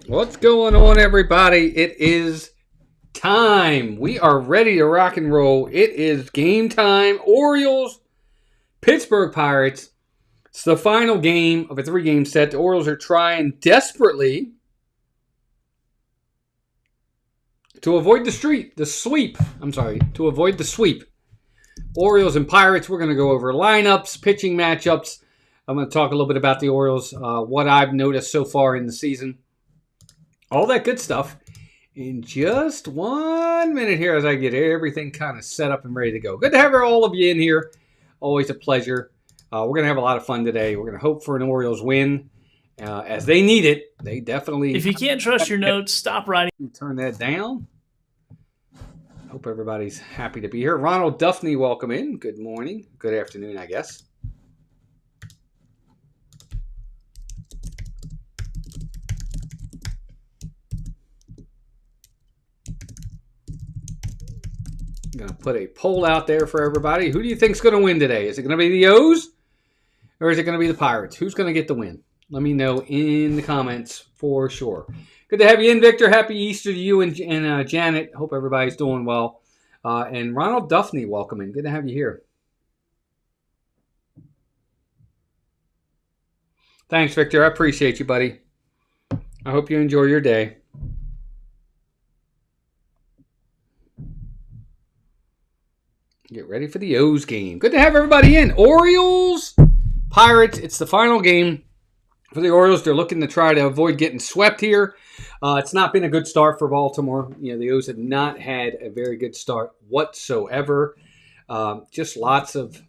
What's going on, everybody? It is time. We are ready to rock and roll. It is game time. Orioles, Pittsburgh Pirates. It's the final game of a 3-game set. The Orioles are trying desperately to avoid the sweep. To avoid the sweep. Orioles and Pirates, we're going to go over lineups, pitching matchups. I'm going to talk a little bit about the Orioles, what I've noticed so far in the season. All that good stuff in just 1 minute here as I get everything kind of set up and ready to go. Good to have all of you in here. Always a pleasure. We're going to have a lot of fun today. We're going to hope for an Orioles win as they need it. They definitely... If you can't trust your notes, stop writing. Turn that down. Hope everybody's happy to be here. Ronald Duffney, welcome in. Good morning. Good afternoon, I guess. I'm going to put a poll out there for everybody. Who do you think is going to win today? Is it going to be the O's or is it going to be the Pirates? Who's going to get the win? Let me know in the comments for sure. Good to have you in, Victor. Happy Easter to you and Janet. Hope everybody's doing well. And Ronald Duffney, welcome in. Good to have you here. Thanks, Victor. I appreciate you, buddy. I hope you enjoy your day. Get ready for the O's game. Good to have everybody in. Orioles, Pirates. It's the final game for the Orioles. They're looking to try to avoid getting swept here. It's not been a good start for Baltimore. The O's have not had a very good start whatsoever. Just lots of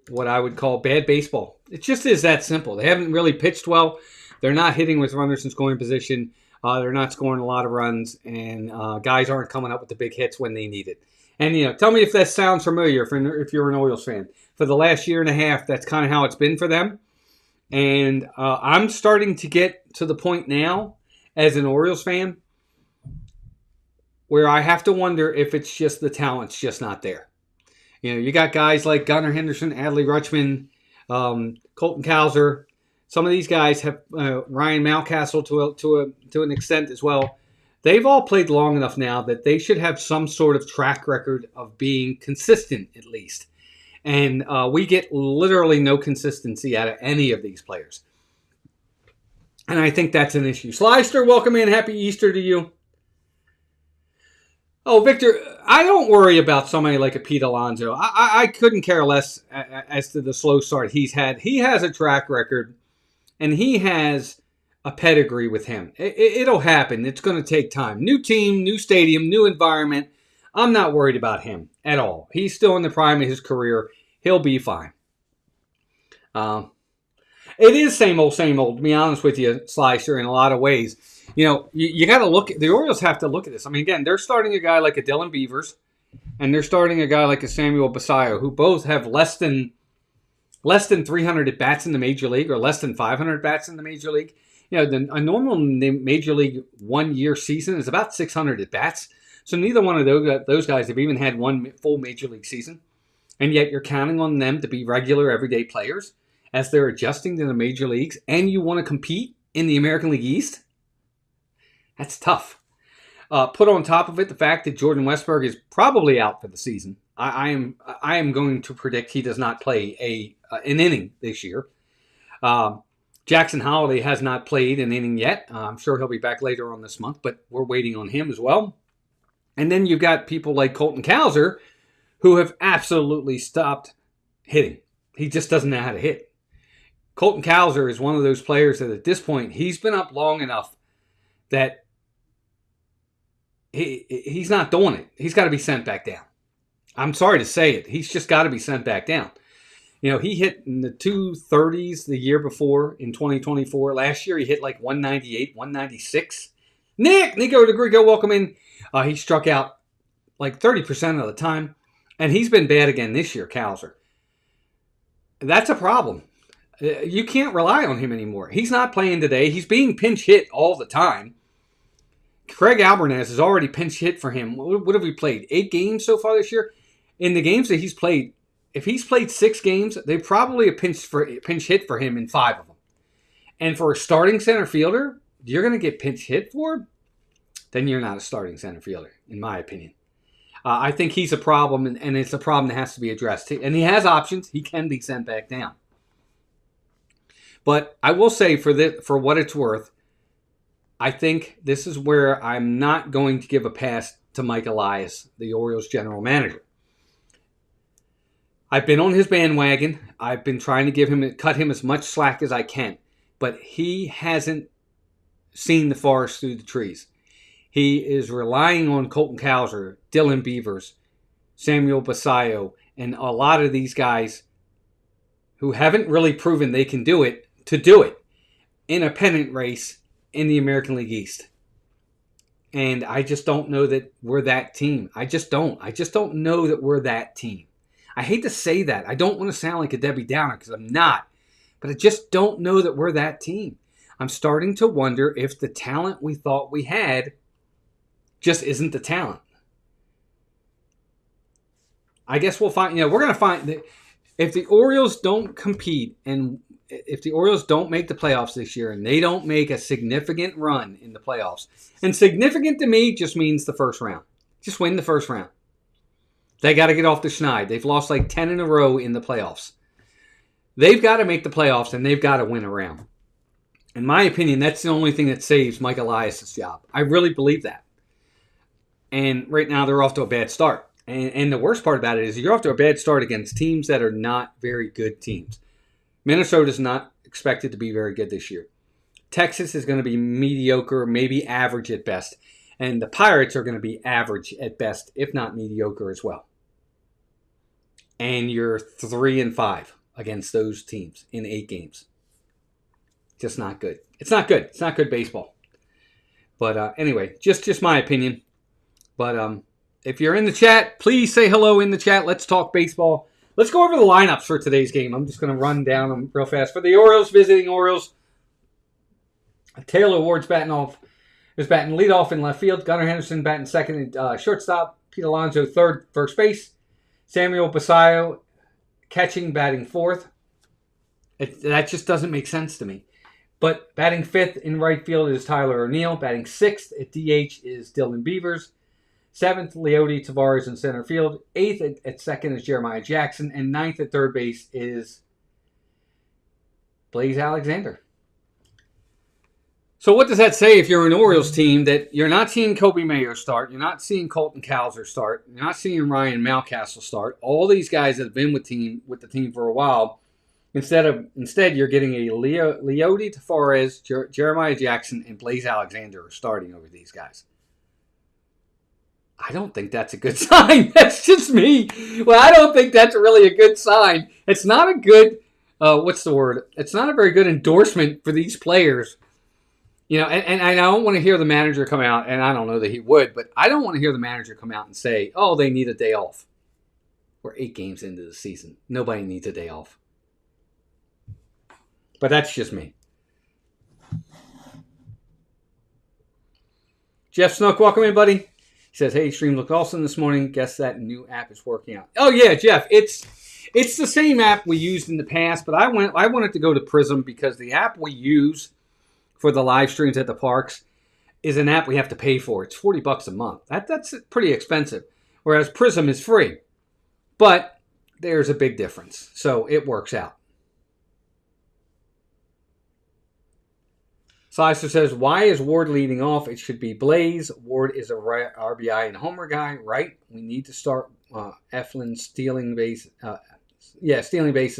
what I would call bad baseball. It just is that simple. They haven't really pitched well. They're not hitting with runners in scoring position. They're not scoring a lot of runs, and guys aren't coming up with the big hits when they need it. And, tell me if that sounds familiar if you're an Orioles fan. For the last year and a half, that's kind of how it's been for them. And I'm starting to get to the point now, as an Orioles fan, where I have to wonder if it's just the talent's just not there. You got guys like Gunnar Henderson, Adley Rutschman, Colton Cowser. Some of these guys have Ryan Mountcastle to an extent as well. They've all played long enough now that they should have some sort of track record of being consistent, at least. And we get literally no consistency out of any of these players. And I think that's an issue. Slyster, welcome in. Happy Easter to you. Oh, Victor, I don't worry about somebody like a Pete Alonso. I couldn't care less as to the slow start he's had. He has a track record, and he has a pedigree with him. It'll happen. It's going to take time. New team, new stadium, new environment. I'm not worried about him at all. He's still in the prime of his career. He'll be fine. It is same old, to be honest with you, Slicer, in a lot of ways. You got to look at the Orioles have to look at this. I mean, again, they're starting a guy like a Dylan Beavers, and they're starting a guy like a Samuel Basayo, who both have less than 300 at bats in the major league, or less than 500 bats in the major league. A normal major league 1 year season is about 600 at bats. So neither one of those guys have even had one full major league season. And yet you're counting on them to be regular everyday players as they're adjusting to the major leagues, and you want to compete in the American League East? That's tough. Put on top of it the fact that Jordan Westburg is probably out for the season. I am going to predict he does not play an inning this year. Jackson Holiday has not played an inning yet. I'm sure he'll be back later on this month, but we're waiting on him as well. And then you've got people like Colton Cowser who have absolutely stopped hitting. He just doesn't know how to hit. Colton Cowser is one of those players that at this point, he's been up long enough that he's not doing it. He's got to be sent back down. I'm sorry to say it. He's just got to be sent back down. He hit in the 230s the year before in 2024. Last year, he hit like 198, 196. Nico DeGrigo, welcome in. He struck out like 30% of the time. And he's been bad again this year, Cowser. That's a problem. You can't rely on him anymore. He's not playing today. He's being pinch hit all the time. Craig Albernaz has already pinch hit for him. What have we played? 8 games so far this year? In the games that he's played, if he's played 6 games, they probably have pinch hit for him in 5 of them. And for a starting center fielder, you're going to get pinch hit for, then you're not a starting center fielder, in my opinion. I think he's a problem, and it's a problem that has to be addressed. And he has options. He can be sent back down. But I will say, for what it's worth, I think this is where I'm not going to give a pass to Mike Elias, the Orioles general manager. I've been on his bandwagon. I've been trying to cut him as much slack as I can. But he hasn't seen the forest through the trees. He is relying on Colton Cowser, Dylan Beavers, Samuel Basallo, and a lot of these guys who haven't really proven they can do it to do it in a pennant race in the American League East. And I just don't know that we're that team. I just don't know that we're that team. I hate to say that. I don't want to sound like a Debbie Downer because I'm not. But I just don't know that we're that team. I'm starting to wonder if the talent we thought we had just isn't the talent. I guess we'll find, we're going to find that if the Orioles don't compete and if the Orioles don't make the playoffs this year and they don't make a significant run in the playoffs, and significant to me just means the first round. Just win the first round. They got to get off the schneid. They've lost like 10 in a row in the playoffs. They've got to make the playoffs and they've got to win a round. In my opinion, that's the only thing that saves Mike Elias' job. I really believe that. And right now they're off to a bad start. And the worst part about it is you're off to a bad start against teams that are not very good teams. Minnesota's not expected to be very good this year. Texas is going to be mediocre, maybe average at best. And the Pirates are going to be average at best, if not mediocre as well. And you're 3-5 against those teams in 8 games. Just not good. It's not good. It's not good baseball. But anyway, just my opinion. But if you're in the chat, please say hello in the chat. Let's talk baseball. Let's go over the lineups for today's game. I'm just going to run down them real fast. For the Orioles, visiting Orioles, Taylor Ward's batting leadoff in left field. Gunnar Henderson batting second and shortstop. Pete Alonso third, first base. Samuel Basallo catching, batting fourth. That just doesn't make sense to me. But batting fifth in right field is Tyler O'Neill. Batting sixth at DH is Dylan Beavers. Seventh, Leody Tavares in center field. Eighth at second is Jeremiah Jackson. And ninth at third base is Blaze Alexander. So what does that say if you're an Orioles team that you're not seeing Kobe Mayo start, you're not seeing Colton Cowser start, you're not seeing Ryan Mountcastle start, all these guys that have been with the team for a while, instead you're getting a Leody Tavares, Jeremiah Jackson, and Blaze Alexander are starting over these guys. I don't think that's a good sign. That's just me. Well, I don't think that's really a good sign. It's not a good, It's not a very good endorsement for these players. And I don't want to hear the manager come out, and I don't know that he would, but I don't want to hear the manager come out and say, oh, they need a day off. We're 8 games into the season. Nobody needs a day off. But that's just me. Jeff Snook, welcome in, buddy. He says, hey, stream looked awesome this morning. Guess that new app is working out. Oh, yeah, Jeff. It's the same app we used in the past, but I wanted to go to Prism because the app we use for the live streams at the parks is an app we have to pay for. It's $40 a month. That's pretty expensive, whereas Prism is free. But there's a big difference, so it works out. Slicer says, why is Ward leading off? It should be Blaze. Ward is a RBI and homer guy, right? We need to start Eflin stealing bases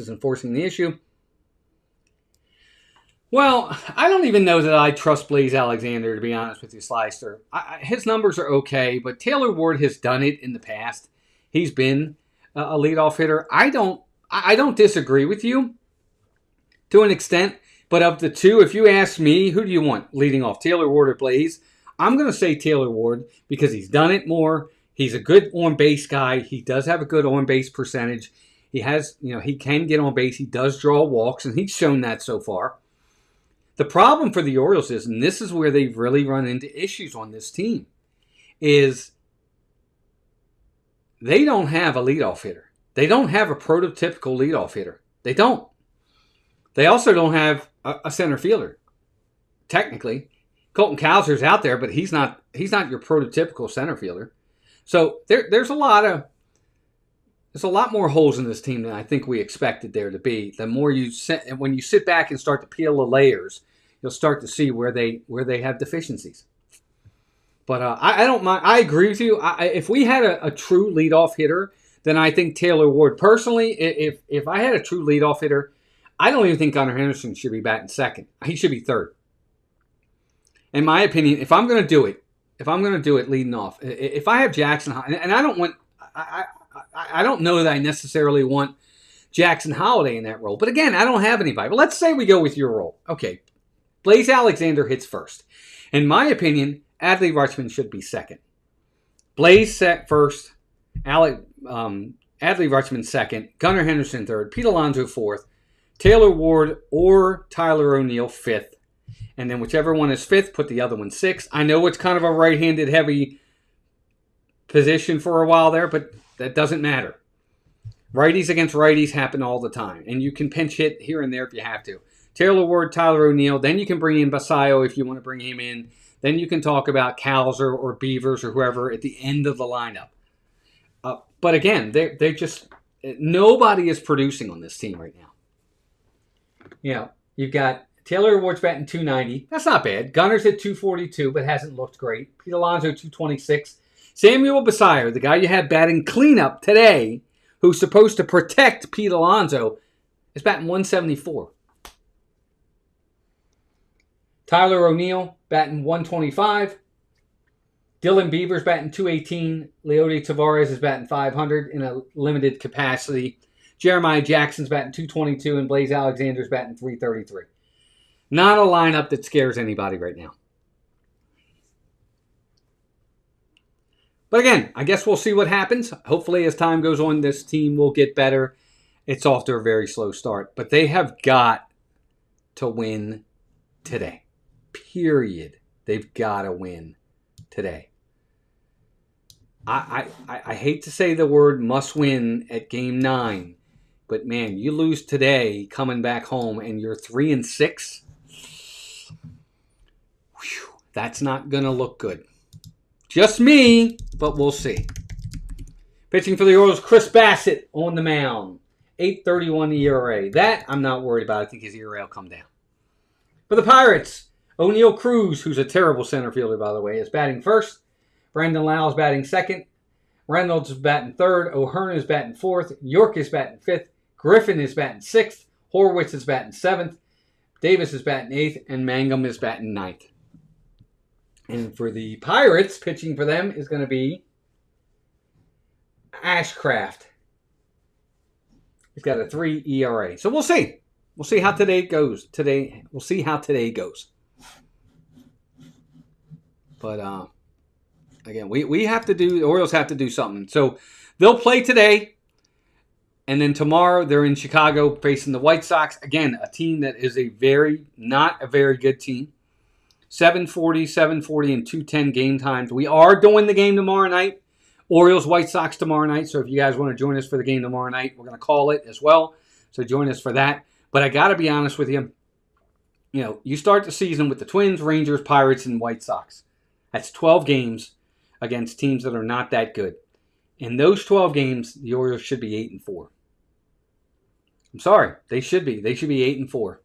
and forcing the issue. Well, I don't even know that I trust Blaze Alexander, to be honest with you, Slicer. His numbers are okay, but Taylor Ward has done it in the past. He's been a leadoff hitter. I don't disagree with you to an extent, but of the two, if you ask me, who do you want leading off, Taylor Ward or Blaze? I'm going to say Taylor Ward because he's done it more. He's a good on-base guy. He does have a good on-base percentage. He has, he can get on base. He does draw walks, and he's shown that so far. The problem for the Orioles is, and this is where they've really run into issues on this team, is they don't have a leadoff hitter. They don't have a prototypical leadoff hitter. They don't. They also don't have a center fielder. Technically, Colton Cowser's out there, but he's not your prototypical center fielder. So there's a lot more holes in this team than I think we expected there to be. The more when you sit back and start to peel the layers, you'll start to see where they have deficiencies. But I don't mind. I agree with you. If we had a true leadoff hitter, then I think Taylor Ward. Personally, if I had a true leadoff hitter, I don't even think Gunnar Henderson should be batting second. He should be third. In my opinion, if I'm going to do it leading off, if I have Jackson, and I don't know that I necessarily want Jackson Holliday in that role. But again, I don't have anybody. But let's say we go with your role. Okay, Blaze Alexander hits first. In my opinion, Adley Rutschman should be second. Blaze set first. Adley Rutschman second. Gunnar Henderson third. Pete Alonso fourth. Taylor Ward or Tyler O'Neill fifth. And then whichever one is fifth, put the other one sixth. I know it's kind of a right-handed heavy position for a while there, but that doesn't matter. Righties against righties happen all the time. And you can pinch hit here and there if you have to. Taylor Ward, Tyler O'Neill. Then you can bring in Basayo if you want to bring him in. Then you can talk about Cowser or Beavers or whoever at the end of the lineup. But again, they just nobody is producing on this team right now. You know, you've got Taylor Ward's batting 290. That's not bad. Gunner's at 242, but hasn't looked great. Pete Alonso 226. Samuel Basayo, the guy you had batting cleanup today, who's supposed to protect Pete Alonso, is batting 174. Tyler O'Neill batting 125. Dylan Beavers batting 218. Leody Tavares is batting 500 in a limited capacity. Jeremiah Jackson's batting 222 and Blaze Alexander's batting 333. Not a lineup that scares anybody right now. But again, I guess we'll see what happens. Hopefully as time goes on, this team will get better. It's off to a very slow start. But they have got to win today. Period. They've got to win today. I hate to say the word must win at game 9. But man, you lose today coming back home and you're 3-6. Whew, that's not going to look good. Just me, but we'll see. Pitching for the Orioles, Chris Bassett on the mound. 8.31 ERA. That I'm not worried about. I think his ERA will come down. For the Pirates, O'Neal Cruz, who's a terrible center fielder, by the way, is batting first. Brandon Lau is batting second. Reynolds is batting third. O'Hearn is batting fourth. York is batting fifth. Griffin is batting sixth. Horwitz is batting seventh. Davis is batting eighth. And Mangum is batting ninth. And for the Pirates, pitching for them is going to be Ashcraft. He's got a 3 ERA. So we'll see. We'll see how today goes. We'll see how today goes. But again, the Orioles have to do something. So they'll play today. And then tomorrow they're in Chicago facing the White Sox. Again, a team that is not a very good team. 740, and 210 game times. We are doing the game tomorrow night. Orioles, White Sox tomorrow night. So if you guys want to join us for the game tomorrow night, we're going to call it as well. So join us for that. But I got to be honest with you. You know, you start the season with the Twins, Rangers, Pirates, and White Sox. That's 12 games against teams that are not that good. In those 12 games, the Orioles should be 8-4. I'm sorry. They should be. They should be 8-4.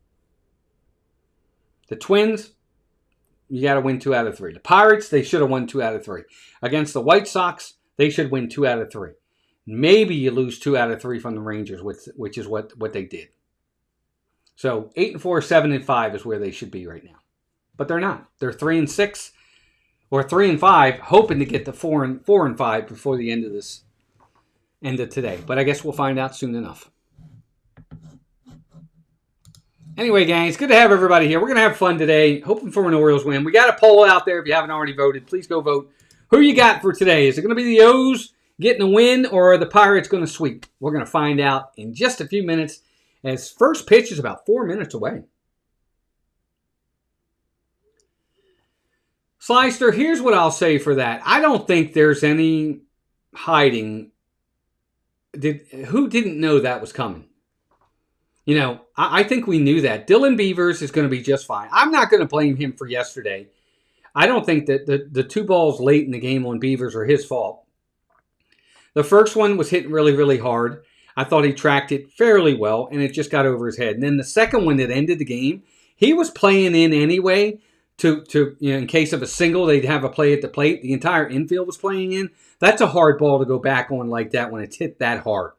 The Twins, you got to win 2 out of 3. The Pirates, they should have won 2 out of 3. Against the White Sox, they should win 2 out of 3. Maybe you lose 2 out of 3 from the Rangers, which is what they did. So 8-4, 7-5 is where they should be right now. But they're not. They're 3-6 or 3-5, hoping to get to 4-5 before the end of today. But I guess we'll find out soon enough. Anyway, gang, it's good to have everybody here. We're going to have fun today, hoping for an Orioles win. We got a poll out there. If you haven't already voted, please go vote. Who you got for today? Is it going to be the O's getting a win, or are the Pirates going to sweep? We're going to find out in just a few minutes, as first pitch is about 4 minutes away. Slyster, here's what I'll say for that. I don't think there's any hiding. Who didn't know that was coming? You know, I think we knew that. Dylan Beavers is going to be just fine. I'm not going to blame him for yesterday. I don't think that the two balls late in the game on Beavers are his fault. The first one was hitting really, really hard. I thought he tracked it fairly well, and it just got over his head. And then the second one that ended the game, he was playing in anyway to in case of a single, they'd have a play at the plate. The entire infield was playing in. That's a hard ball to go back on like that when it's hit that hard.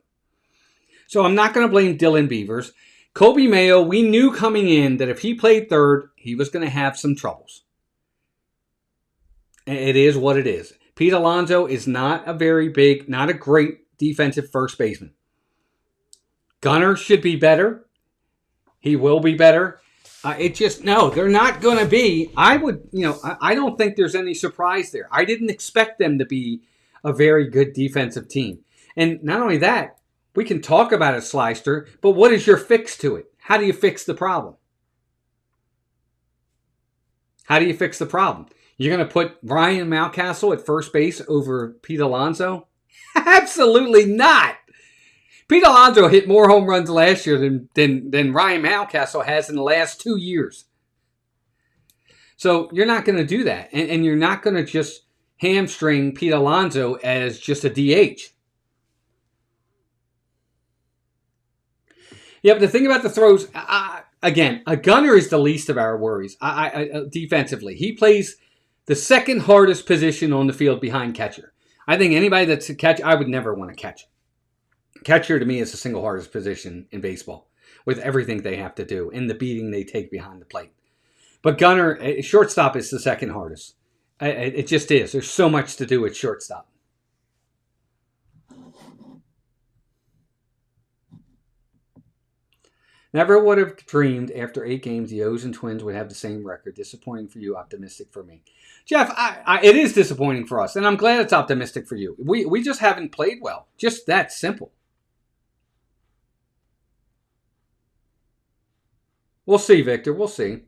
So I'm not going to blame Dylan Beavers. Kobe Mayo, we knew coming in that if he played third, he was going to have some troubles. It is what it is. Pete Alonso is not a great defensive first baseman. Gunnar should be better. He will be better. They're not going to be. I don't think there's any surprise there. I didn't expect them to be a very good defensive team. And not only that, we can talk about it, Slyster, but what is your fix to it? How do you fix the problem? How do you fix the problem? You're going to put Ryan Mountcastle at first base over Pete Alonso? Absolutely not. Pete Alonso hit more home runs last year than Ryan Mountcastle has in the last 2 years. So you're not going to do that. And you're not going to just hamstring Pete Alonso as just a DH. Yeah, but the thing about the throws, again, a Gunner is the least of our worries defensively. He plays the second hardest position on the field behind catcher. I think anybody that's a catcher, I would never want to catch. Catcher to me is the single hardest position in baseball with everything they have to do and the beating they take behind the plate. But Gunner, shortstop is the second hardest. It just is. There's so much to do with shortstop. Never would have dreamed after 8 games the O's and Twins would have the same record. Disappointing for you, optimistic for me. Jeff, it is disappointing for us, and I'm glad it's optimistic for you. We just haven't played well. Just that simple. We'll see, Victor. We'll see.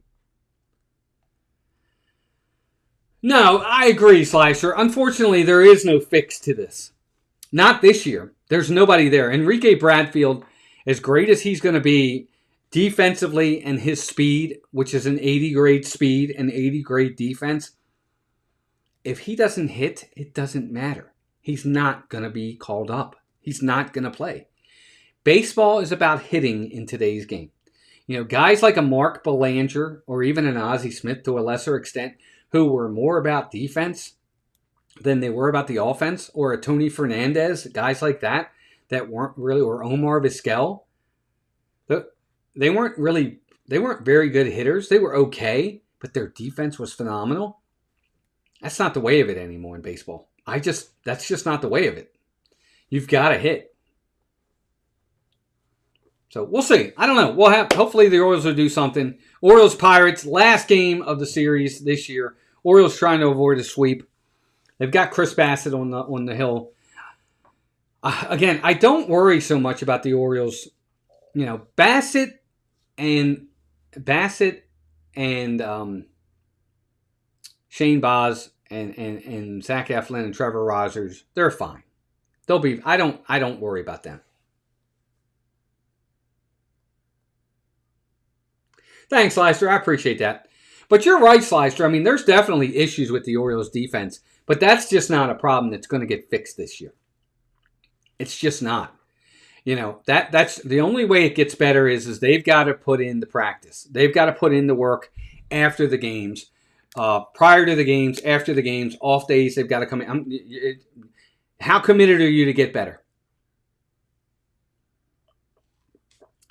No, I agree, Slicer. Unfortunately, there is no fix to this. Not this year. There's nobody there. Enrique Bradfield, as great as he's going to be defensively and his speed, which is an 80-grade speed and 80-grade defense, if he doesn't hit, it doesn't matter. He's not going to be called up. He's not going to play. Baseball is about hitting in today's game. Guys like a Mark Belanger or even an Ozzie Smith to a lesser extent who were more about defense than they were about the offense, or a Tony Fernandez, guys like that weren't really, or Omar Vizquel, they weren't very good hitters. They were okay, but their defense was phenomenal. That's not the way of it anymore in baseball. That's just not the way of it. You've got to hit. So we'll see. I don't know. Hopefully the Orioles will do something. Orioles Pirates, last game of the series this year. Orioles trying to avoid a sweep. They've got Chris Bassett on the hill. Again, I don't worry so much about the Orioles. Bassett and Shane Baz and Zach Eflin and Trevor Rogers, they're fine. They'll be. I don't worry about them. Thanks, Slyster. I appreciate that. But you're right, Slyster. I mean, there's definitely issues with the Orioles defense, but that's just not a problem that's going to get fixed this year. It's just not. That's the only way it gets better is they've got to put in the practice. They've got to put in the work after the games, prior to the games, after the games, off days. They've got to come in. How committed are you to get better?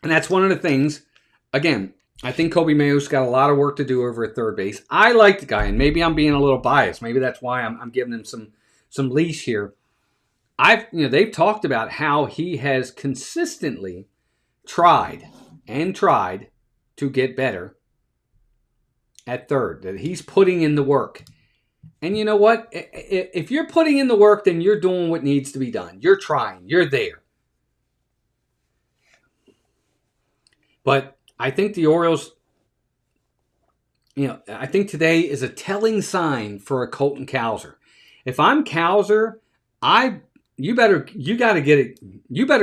And that's one of the things, again, I think Kobe Mayo's got a lot of work to do over at third base. I like the guy, and maybe I'm being a little biased. Maybe that's why I'm giving him some leash here. They've talked about how he has consistently tried to get better at third. That he's putting in the work. And you know what? If you're putting in the work, then you're doing what needs to be done. You're trying. You're there. But I think the Orioles, I think today is a telling sign for a Colton Cowser. If I'm Cowser, you better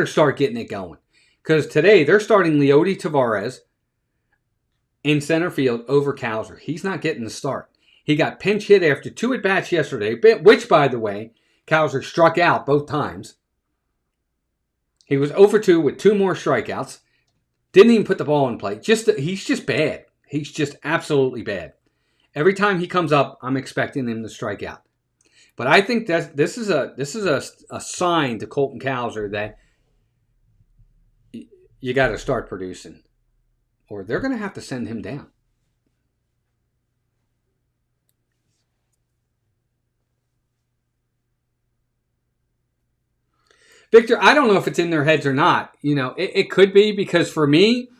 start getting it going. Because today they're starting Leody Taveras in center field over Cowser. He's not getting the start. He got pinch hit after 2 at-bats yesterday, which, by the way, Cowser struck out both times. He was 0 for 2 with 2 more strikeouts. Didn't even put the ball in play. He's just bad. He's just absolutely bad. Every time he comes up, I'm expecting him to strike out. But I think that this is a sign to Colton Cowser that you got to start producing, or they're going to have to send him down. Victor, I don't know if it's in their heads or not. It could be, because for me,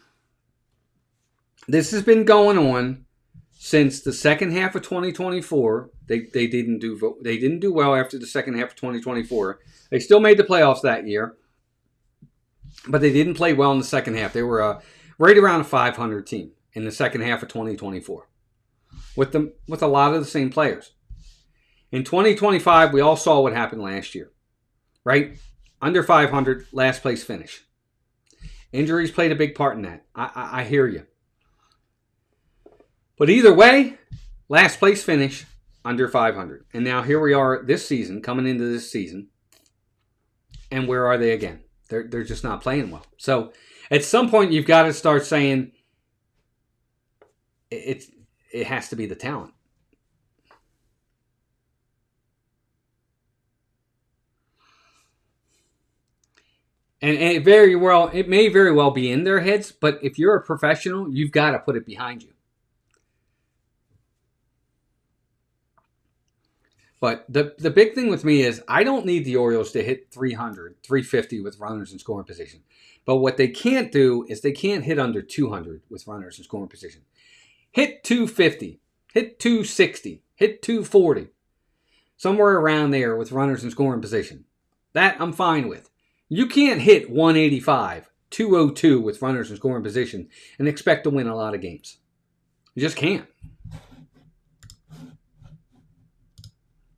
this has been going on since the second half of 2024. They didn't do well after the second half of 2024. They still made the playoffs that year, but they didn't play well in the second half. They were right around a 500 team in the second half of 2024 with a lot of the same players. In 2025, we all saw what happened last year, right? Under 500, last place finish. Injuries played a big part in that. I hear you. But either way, last place finish, under 500. And now here we are this season, coming into this season. And where are they again? They're just not playing well. So at some point, you've got to start saying it has to be the talent. And it may very well be in their heads, but if you're a professional, you've got to put it behind you. But the big thing with me is I don't need the Orioles to hit 300, 350 with runners in scoring position. But what they can't do is they can't hit under 200 with runners in scoring position. Hit 250, hit 260, hit 240. Somewhere around there with runners in scoring position. That I'm fine with. You can't hit 185, 202 with runners in scoring position and expect to win a lot of games. You just can't.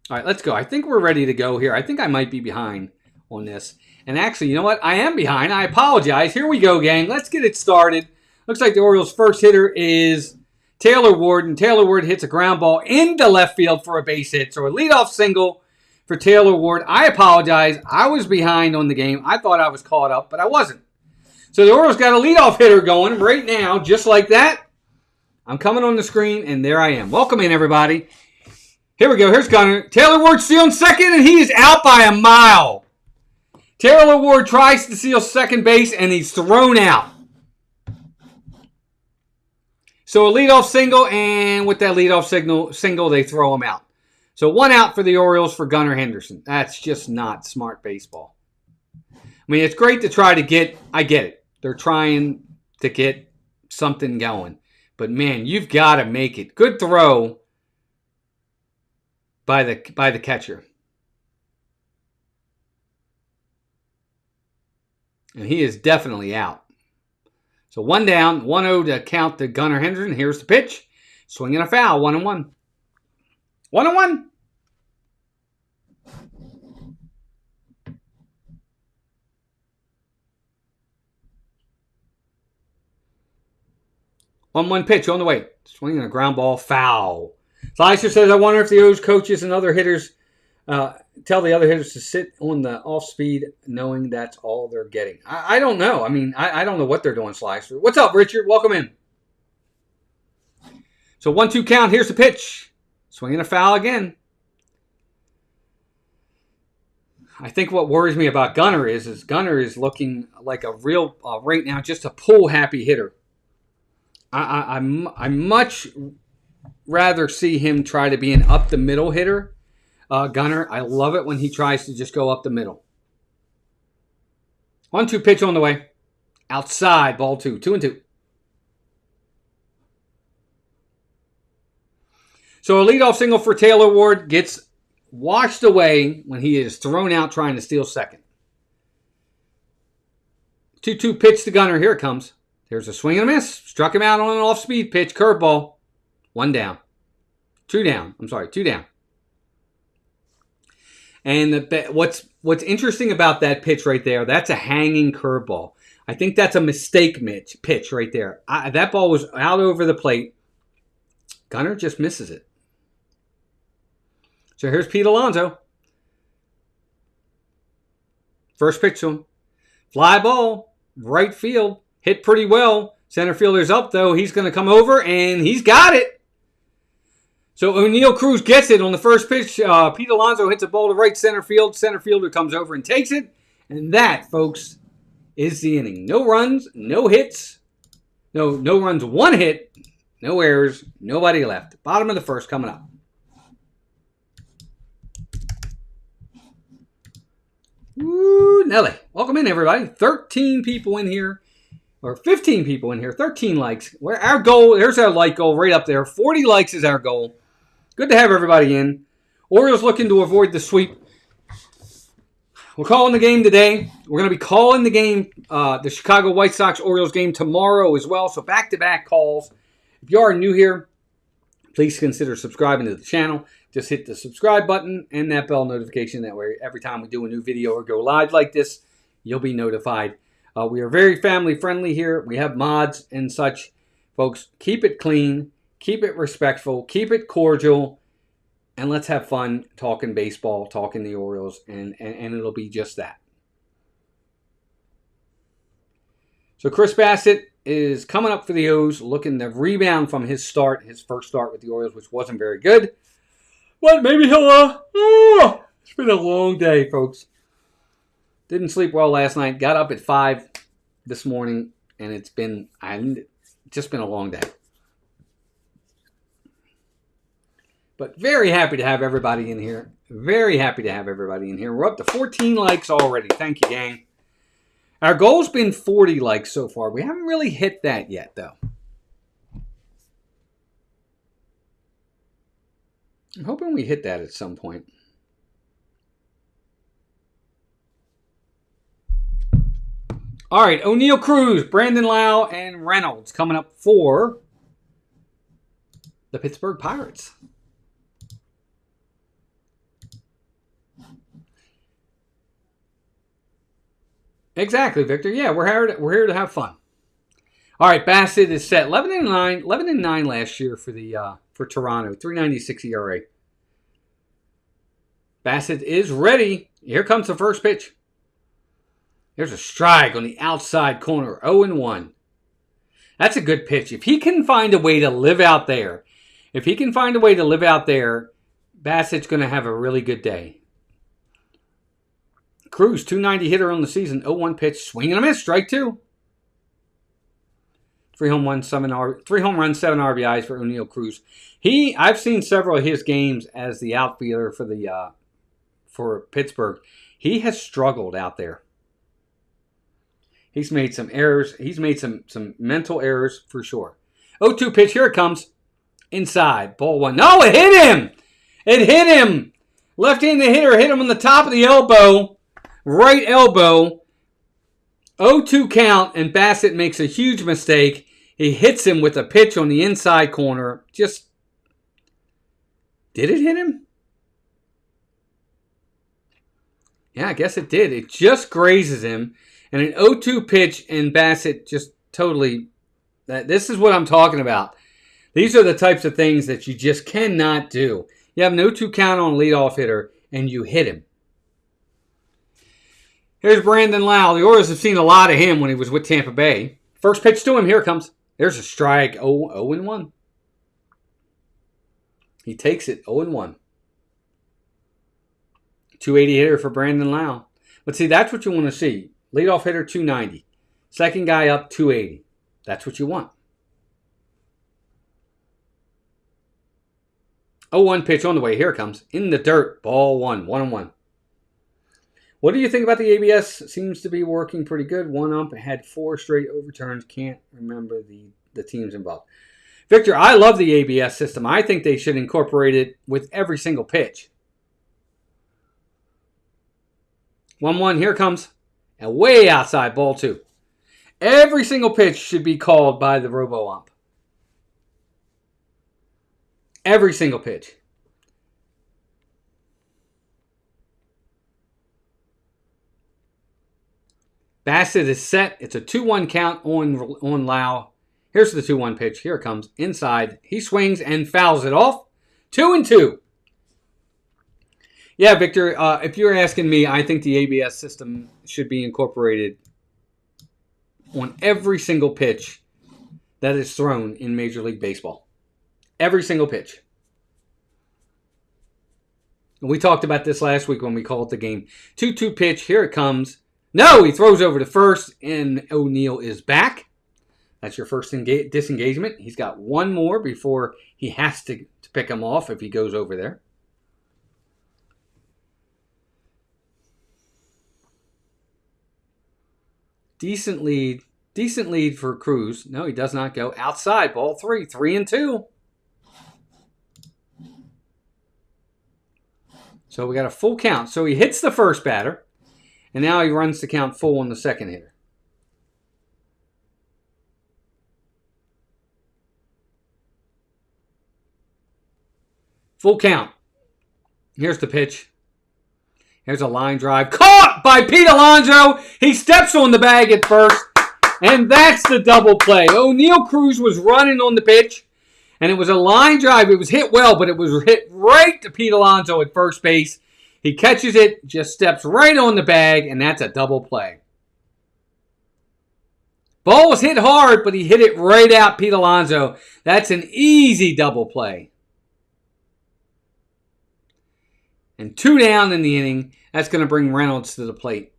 All right, let's go. I think we're ready to go here. I think I might be behind on this. And actually, you know what? I am behind. I apologize. Here we go, gang. Let's get it started. Looks like the Orioles' first hitter is Taylor Ward. And Taylor Ward hits a ground ball into left field for a base hit. So a leadoff single for Taylor Ward. I apologize. I was behind on the game. I thought I was caught up, but I wasn't. So the Orioles got a leadoff hitter going right now, just like that. I'm coming on the screen, and there I am. Welcome in, everybody. Here we go. Here's Gunnar. Taylor Ward stealing second, and he is out by a mile. Taylor Ward tries to steal second base, and he's thrown out. So a leadoff single, and with that leadoff single, they throw him out. So 1 out for the Orioles for Gunnar Henderson. That's just not smart baseball. I mean, it's great to try to get, I get it. They're trying to get something going. But, man, you've got to make it. Good throw by the catcher. And he is definitely out. So 1 down, 1-0 to count to Gunnar Henderson. Here's the pitch. Swinging a foul, 1-1. 1-1. One pitch on the way. Swinging a ground ball, foul. Slicer says, I wonder if the O's coaches and other hitters tell the other hitters to sit on the off speed knowing that's all they're getting. I don't know. I mean, I don't know what they're doing, Slicer. What's up, Richard? Welcome in. So 1-2 count. Here's the pitch. Swinging a foul again. I think what worries me about Gunnar is Gunnar is looking like a real, right now, just a pull-happy hitter. I much rather see him try to be an up-the-middle hitter. Gunnar, I love it when he tries to just go up the middle. 1-2 pitch on the way. Outside, ball 2. 2-2. So a leadoff single for Taylor Ward gets washed away when he is thrown out trying to steal second. 2-2 pitch to Gunnar. Here it comes. There's a swing and a miss. Struck him out on an off-speed pitch. Curveball. 1 down. 2 down. 2 down. And what's interesting about that pitch right there, that's a hanging curveball. I think that's a mistake pitch right there. That ball was out over the plate. Gunnar just misses it. So here's Pete Alonso. First pitch to him. Fly ball, right field, hit pretty well. Center fielder's up, though. He's going to come over, and he's got it. So O'Neal Cruz gets it on the first pitch. Pete Alonso hits a ball to right center field. Center fielder comes over and takes it. And that, folks, is the inning. No runs, no hits. No runs, one hit. No errors, nobody left. Bottom of the first coming up. Woo, Nelly. Welcome in, everybody. 13 people in here. Or 15 people in here. 13 likes. Where our goal, there's our like goal right up there. 40 likes is our goal. Good to have everybody in. Orioles looking to avoid the sweep. We're calling the game today. We're going to be calling the game, the Chicago White Sox-Orioles game tomorrow as well. So back-to-back calls. If you are new here, please consider subscribing to the channel. Just hit the subscribe button and that bell notification. That way, every time we do a new video or go live like this, you'll be notified. We are very family-friendly here. We have mods and such. Folks, keep it clean. Keep it respectful. Keep it cordial. And let's have fun talking baseball, talking the Orioles, and it'll be just that. So Chris Bassett is coming up for the O's, looking to rebound from his first start with the Orioles, which wasn't very good. But maybe he'll, it's been a long day, folks. Didn't sleep well last night. Got up at 5 this morning, and it's just been a long day. But very happy to have everybody in here. Very happy to have everybody in here. We're up to 14 likes already. Thank you, gang. Our goal's been 40 likes so far. We haven't really hit that yet, though. I'm hoping we hit that at some point. All right, O'Neal Cruz, Brandon Lau, and Reynolds coming up for the Pittsburgh Pirates. Exactly, Victor. Yeah, we're here to have fun. All right, Bassett is set 11-9 last year for Toronto, 3.96 ERA. Bassett is ready. Here comes the first pitch. There's a strike on the outside corner, 0-1. That's a good pitch. If he can find a way to live out there, Bassett's going to have a really good day. Cruz, 290 hitter on the season, 0-1 pitch, swing and a miss, strike 2. 3 home runs, 7 RBIs for O'Neal Cruz. I've seen several of his games as the outfielder for Pittsburgh. He has struggled out there. He's made some errors. He's made some mental errors for sure. 0-2 pitch, here it comes. Inside, ball 1. No, it hit him! It hit him! Left-handed hitter hit him on the top of the elbow. Right elbow. 0-2 count, and Bassett makes a huge mistake. He hits him with a pitch on the inside corner. Did it hit him? Yeah, I guess it did. It just grazes him. And an 0-2 pitch, and Bassett just totally... This is what I'm talking about. These are the types of things that you just cannot do. You have an 0-2 count on a leadoff hitter, and you hit him. Here's Brandon Lau. The Orioles have seen a lot of him when he was with Tampa Bay. First pitch to him. Here it comes. There's a strike. 0-1. He takes it. 0-1. 280 hitter for Brandon Lau. But see, that's what you want to see. Leadoff hitter, 290. Second guy up, 280. That's what you want. 0-1 pitch on the way. Here it comes. In the dirt. Ball 1. 1-1. What do you think about the ABS? Seems to be working pretty good. One ump had 4 straight overturns. Can't remember the teams involved. Victor, I love the ABS system. I think they should incorporate it with every single pitch. 1-1. Here it comes. And way outside, ball 2. Every single pitch should be called by the robo-ump. Every single pitch. Bassett is set. It's a 2-1 count on Lau. Here's the 2-1 pitch. Here it comes. Inside. He swings and fouls it off. 2-2. Yeah, Victor, if you're asking me, I think the ABS system should be incorporated on every single pitch that is thrown in Major League Baseball. Every single pitch. We talked about this last week when we called the game. 2-2 pitch. Here it comes. No, he throws over to first, and O'Neill is back. That's your first disengagement. He's got one more before he has to pick him off if he goes over there. Decent lead for Cruz. No, he does not go. Outside, ball 3, 3-2. So we got a full count. So he hits the first batter, and now he runs the count full on the second hitter. Full count. Here's the pitch. Here's a line drive. Caught by Pete Alonso. He steps on the bag at first, and that's the double play. O'Neill Cruz was running on the pitch. And it was a line drive. It was hit well, but it was hit right to Pete Alonso at first base. He catches it, just steps right on the bag, and that's a double play. Ball was hit hard, but he hit it right out Pete Alonso. That's an easy double play. And 2 down in the inning. That's going to bring Reynolds to the plate.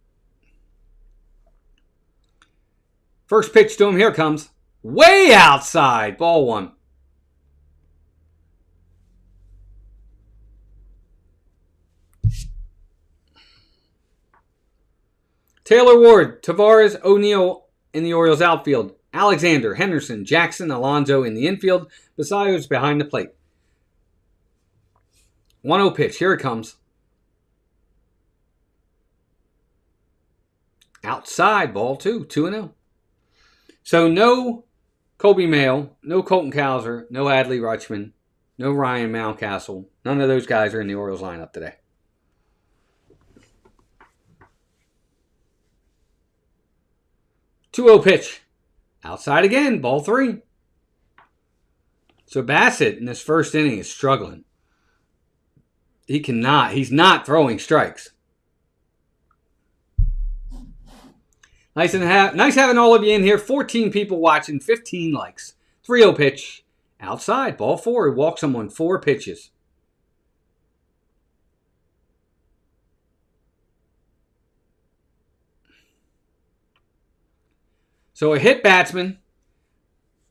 First pitch to him. Here it comes. Way outside. Ball 1. Taylor Ward, Tavares, O'Neill in the Orioles outfield. Alexander, Henderson, Jackson, Alonso in the infield. Basayo's behind the plate. 1-0 pitch. Here it comes. Outside, ball 2, 2-0. So no Kobe Mayo, no Colton Cowser, no Adley Rutschman, no Ryan Mountcastle. None of those guys are in the Orioles lineup today. 2-0 pitch. Outside again, ball 3. So Bassett in this first inning is struggling. He's not throwing strikes. Nice having all of you in here. 14 people watching, 15 likes. 3-0 pitch. Outside, ball 4. He walks him on 4 pitches. So a hit batsman,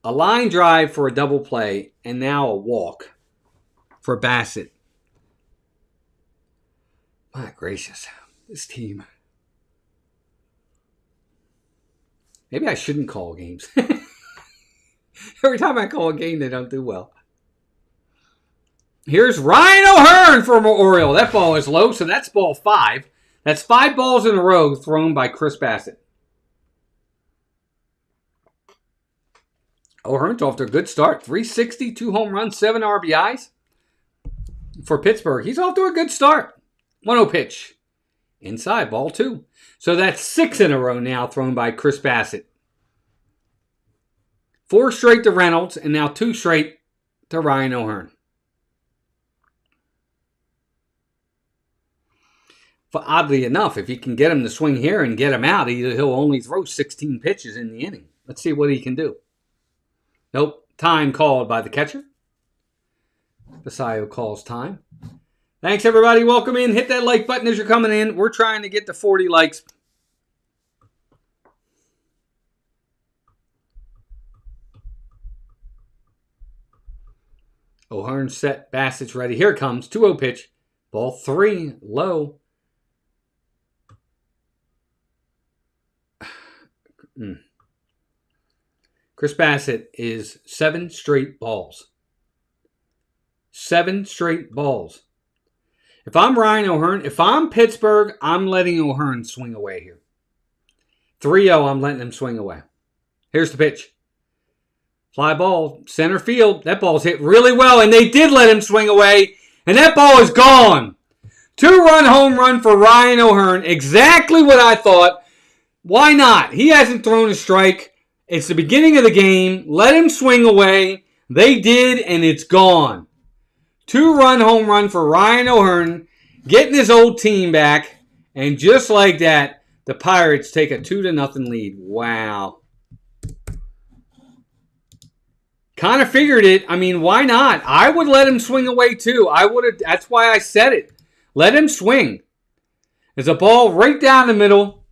a line drive for a double play, and now a walk for Bassett. My gracious, this team. Maybe I shouldn't call games. Every time I call a game, they don't do well. Here's Ryan O'Hearn for an Oriole. That ball is low, so that's ball 5. That's 5 balls in a row thrown by Chris Bassett. O'Hearn's off to a good start. 360, 2 home runs, 7 RBIs for Pittsburgh. He's off to a good start. 1-0 pitch. Inside, ball 2. So that's 6 in a row now thrown by Chris Bassett. 4 straight to Reynolds, and now 2 straight to Ryan O'Hearn. But oddly enough, if you can get him to swing here and get him out, he'll only throw 16 pitches in the inning. Let's see what he can do. Nope. Time called by the catcher. Basayo calls time. Thanks, everybody. Welcome in. Hit that like button as you're coming in. We're trying to get to 40 likes. O'Hearn set. Bassett's ready. Here it comes. 2-0 pitch. Ball 3. Low. Chris Bassett is 7 straight balls. 7 straight balls. If I'm Ryan O'Hearn, if I'm Pittsburgh, I'm letting O'Hearn swing away here. 3-0, I'm letting him swing away. Here's the pitch. Fly ball, center field. That ball's hit really well, and they did let him swing away, and that ball is gone. 2-run home run for Ryan O'Hearn. Exactly what I thought. Why not? He hasn't thrown a strike. It's the beginning of the game. Let him swing away. They did, and it's gone. 2-run home run for Ryan O'Hearn. getting his old team back. And just like that, the Pirates take a 2-0 lead. Wow. Kind of figured it. I mean, why not? I would let him swing away too. I would have. That's why I said it. Let him swing. There's a ball right down the middle,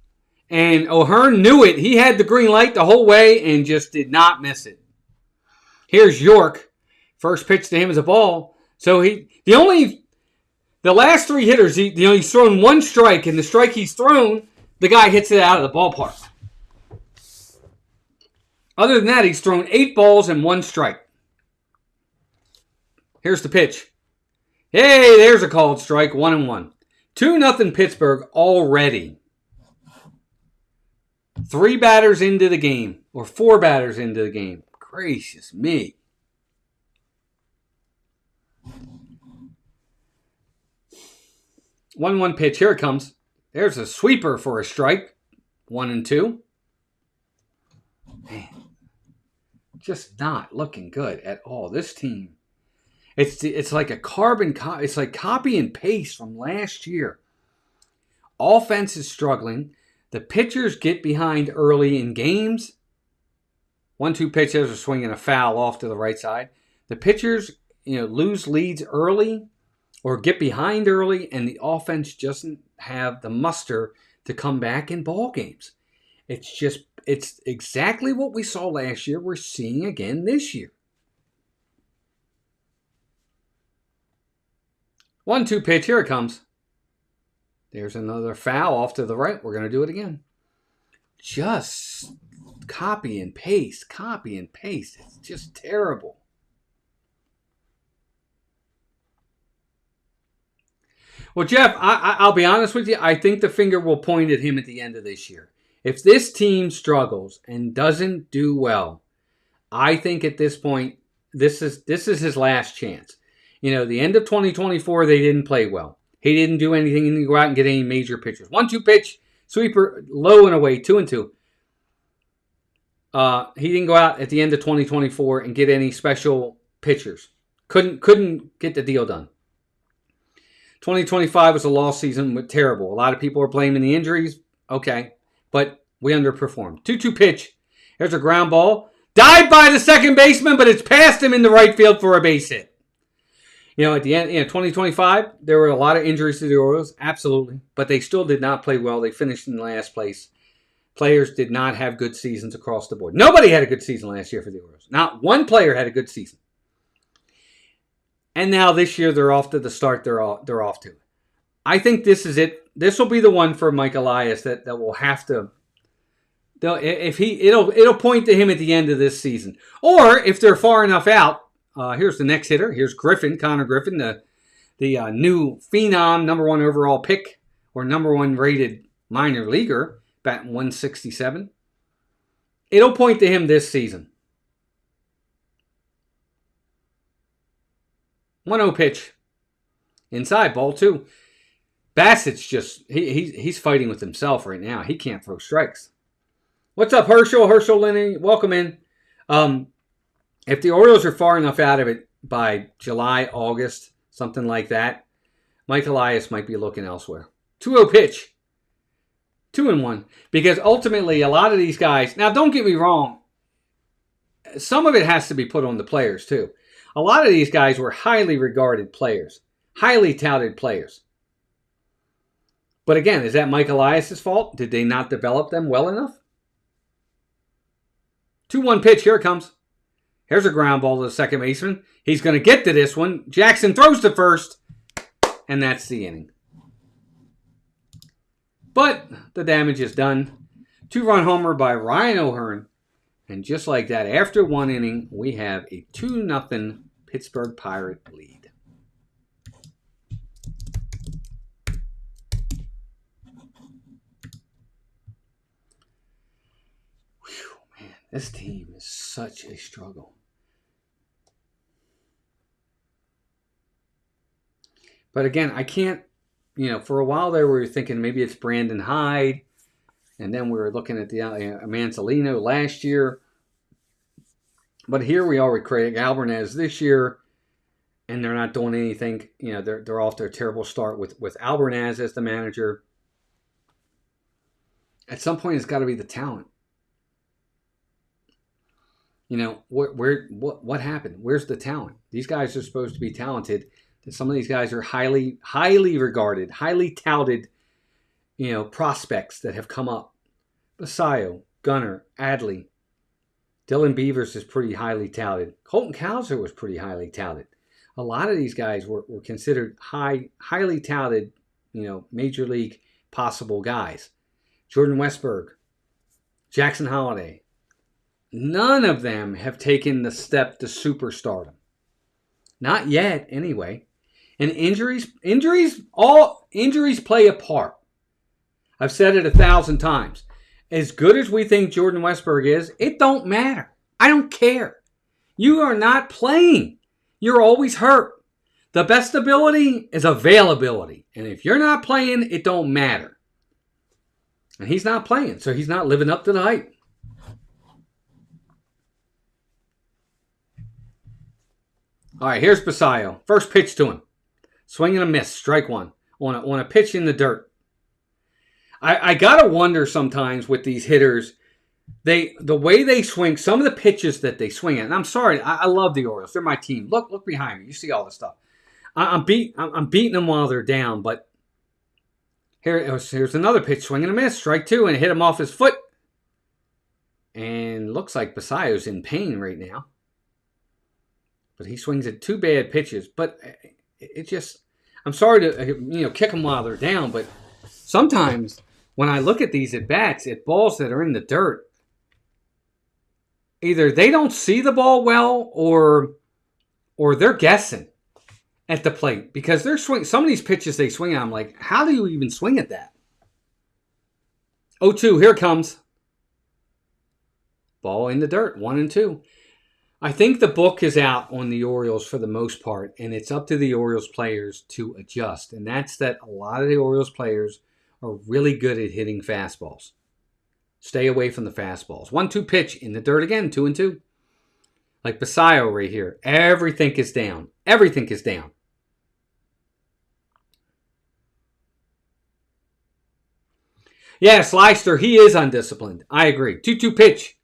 and O'Hearn knew it. He had the green light the whole way and just did not miss it. Here's York. First pitch to him is a ball. So the last three hitters, he's thrown one strike, and the strike he's thrown, the guy hits it out of the ballpark. Other than that, he's thrown 8 balls and 1 strike. Here's the pitch. Hey, there's a called strike, 1-1. 2-0 Pittsburgh already. 3 batters into the game, or 4 batters into the game. Gracious me. One pitch. Here it comes. There's a sweeper for a strike. 1-2. Man, just not looking good at all. This team, it's like a it's like copy and paste from last year. Offense is struggling. The pitchers get behind early in games. 1-2 pitches are swinging a foul off to the right side. The pitchers, lose leads early or get behind early, and the offense doesn't have the muster to come back in ball games. It's exactly what we saw last year. We're seeing again this year. 1-2 pitch. Here it comes. There's another foul off to the right. We're going to do it again. Just copy and paste. Copy and paste. It's just terrible. Well, Jeff, I'll be honest with you. I think the finger will point at him at the end of this year. If this team struggles and doesn't do well, I think at this point, this is his last chance. The end of 2024, they didn't play well. He didn't do anything. He didn't go out and get any major pitchers. 1-2 pitch, sweeper, low and away, 2-2. He didn't go out at the end of 2024 and get any special pitchers. Couldn't get the deal done. 2025 was a lost season, with terrible. A lot of people are blaming the injuries. Okay. But we underperformed. 2-2 pitch. There's a ground ball. Dived by the second baseman, but it's past him in the right field for a base hit. At the end, 2025, there were a lot of injuries to the Orioles. Absolutely. But they still did not play well. They finished in last place. Players did not have good seasons across the board. Nobody had a good season last year for the Orioles. Not one player had a good season. And now this year, they're off to the start they're off to. I think this is it. This will be the one for Mike Elias that will have to. It'll point to him at the end of this season, or if they're far enough out. Here's the next hitter. Here's Connor Griffin, the new phenom, number 1 overall pick or number 1 rated minor leaguer, batting 167. It'll point to him this season. 1-0 pitch, inside, ball 2. Bassett's just, he's fighting with himself right now. He can't throw strikes. What's up, Herschel? Herschel Lenny, welcome in. If the Orioles are far enough out of it by July, August, something like that, Mike Elias might be looking elsewhere. 2-0 pitch. 2-1. Because ultimately, a lot of these guys, now don't get me wrong, some of it has to be put on the players too. A lot of these guys were highly regarded players, highly touted players. But again, is that Mike Elias' fault? Did they not develop them well enough? 2-1 pitch. Here it comes. Here's a ground ball to the second baseman. He's going to get to this one. Jackson throws to first. And that's the inning. But the damage is done. 2-run homer by Ryan O'Hearn. And just like that, after 1 inning, we have a 2-0 Pittsburgh Pirate lead. This team is such a struggle. But again, I can't, for a while there we were thinking maybe it's Brandon Hyde. And then we were looking at the Manzolino last year. But here we are with Craig Alvarez this year. and they're not doing anything. They're off their terrible start with Albernaz as the manager. At some point, it's got to be the talent. What happened? Where's the talent? These guys are supposed to be talented. Some of these guys are highly regarded, highly touted, prospects that have come up. Basayo, Gunnar, Adley, Dylan Beavers is pretty highly touted. Colton Cowser was pretty highly touted. A lot of these guys were considered highly touted, major league possible guys. Jordan Westberg, Jackson Holliday. None of them have taken the step to superstardom. Not yet, anyway. And injuries play a part. I've said it 1,000 times. As good as we think Jordan Westberg is, it don't matter. I don't care. You are not playing. You're always hurt. The best ability is availability. And if you're not playing, it don't matter. And he's not playing, so he's not living up to the hype. All right, here's Basayo. First pitch to him. Swing and a miss. Strike one. On a pitch in the dirt. I got to wonder sometimes with these hitters, the way they swing, some of the pitches that they swing at. And I'm sorry, I love the Orioles. They're my team. Look behind me. You see all this stuff. I'm beating them while they're down, but here's another pitch. Swing and a miss. Strike two, and hit him off his foot. And looks like Basayo's in pain right now. But he swings at two bad pitches. But it just, I'm sorry to kick them while they're down, but sometimes when I look at these at bats, at balls that are in the dirt, either they don't see the ball well or they're guessing at the plate because they're swinging. Some of these pitches they swing at, I'm like, how do you even swing at that? 0-2, here it comes. Ball in the dirt, 1-2. I think the book is out on the Orioles for the most part, and it's up to the Orioles players to adjust. And that's that a lot of the Orioles players are really good at hitting fastballs. Stay away from the fastballs. 1-2 pitch in the dirt again, 2-2. Like Basayo right here. Everything is down. Everything is down. Yeah, Slyster, he is undisciplined. I agree. 2-2 pitch.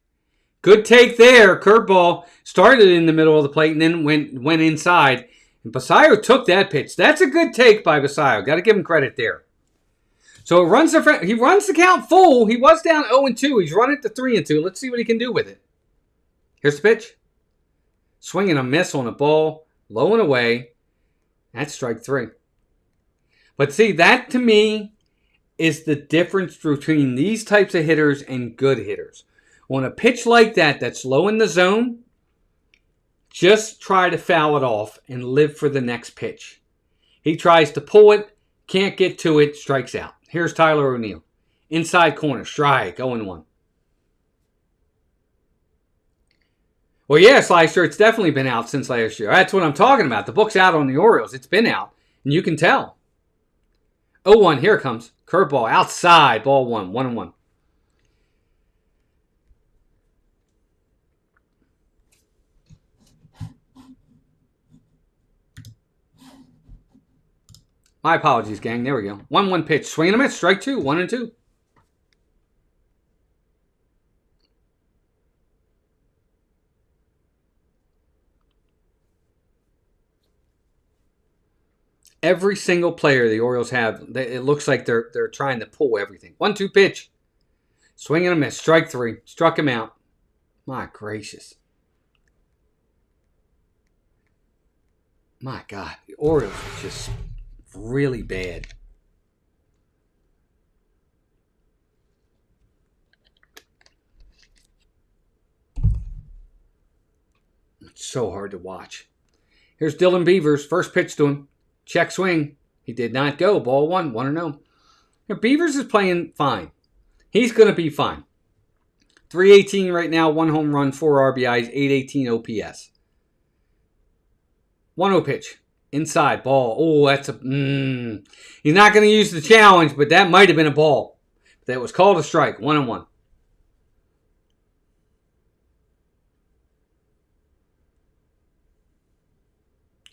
Good take there. Curveball started in the middle of the plate and then went inside. And Basayo took that pitch. That's a good take by Basayo. Got to give him credit there. So he runs the count full. He was down 0-2. He's run it to 3-2. Let's see what he can do with it. Here's the pitch. Swing and a miss on a ball. Low and away. That's strike three. But see, that to me is the difference between these types of hitters and good hitters. On a pitch like that that's low in the zone, just try to foul it off and live for the next pitch. He tries to pull it, can't get to it, strikes out. Here's Tyler O'Neill. Inside corner, strike, 0-1. Well, yeah, Slicer, it's definitely been out since last year. That's what I'm talking about. The book's out on the Orioles. It's been out, and you can tell. 0-1, here it comes. Curveball, outside, ball one, 1-1. My apologies, gang. There we go. 1-1 pitch. Swing and a miss. Strike two. 1-2. Every single player the Orioles have, it looks like they're trying to pull everything. 1-2 pitch. Swing and a miss. Strike three. Struck him out. My gracious. My God. The Orioles are just really bad. It's so hard to watch. Here's Dylan Beavers. First pitch to him. Check swing. He did not go. Ball one. 1-0. Now, Beavers is playing fine. He's going to be fine. 318 right now. 1 home run, 4 RBIs, 818 OPS. 1-0 pitch. Inside, ball. Oh, that's a... He's not going to use the challenge, but that might have been a ball. That was called a strike. 1-1.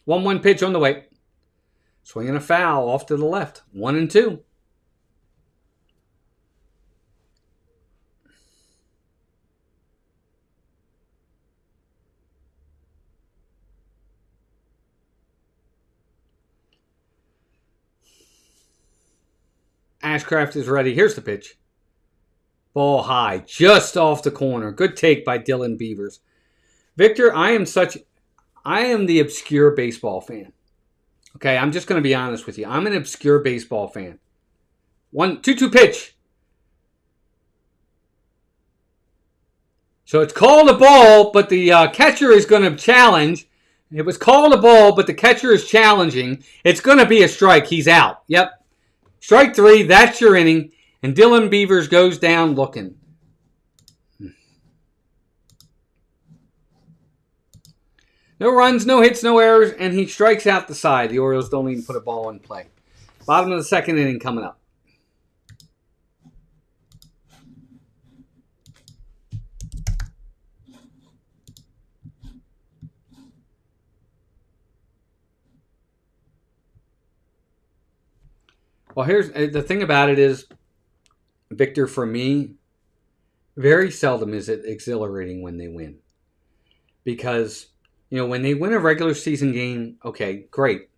1-1 pitch on the way. Swinging a foul off to the left. 1-2. Ashcraft is ready. Here's the pitch. Ball high, just off the corner. Good take by Dylan Beavers. Victor, I am the obscure baseball fan. Okay, I'm just going to be honest with you. I'm an obscure baseball fan. 1-2 pitch. So it's called a ball, but the catcher is going to challenge. It was called a ball, but the catcher is challenging. It's going to be a strike. He's out. Yep. Strike 3, that's your inning. And Dylan Beavers goes down looking. No runs, no hits, no errors, and he strikes out the side. The Orioles don't even put a ball in play. Bottom of the second inning coming up. Well, here's the thing about it is, Victor, for me, very seldom is it exhilarating when they win. Because, when they win a regular season game, okay, great.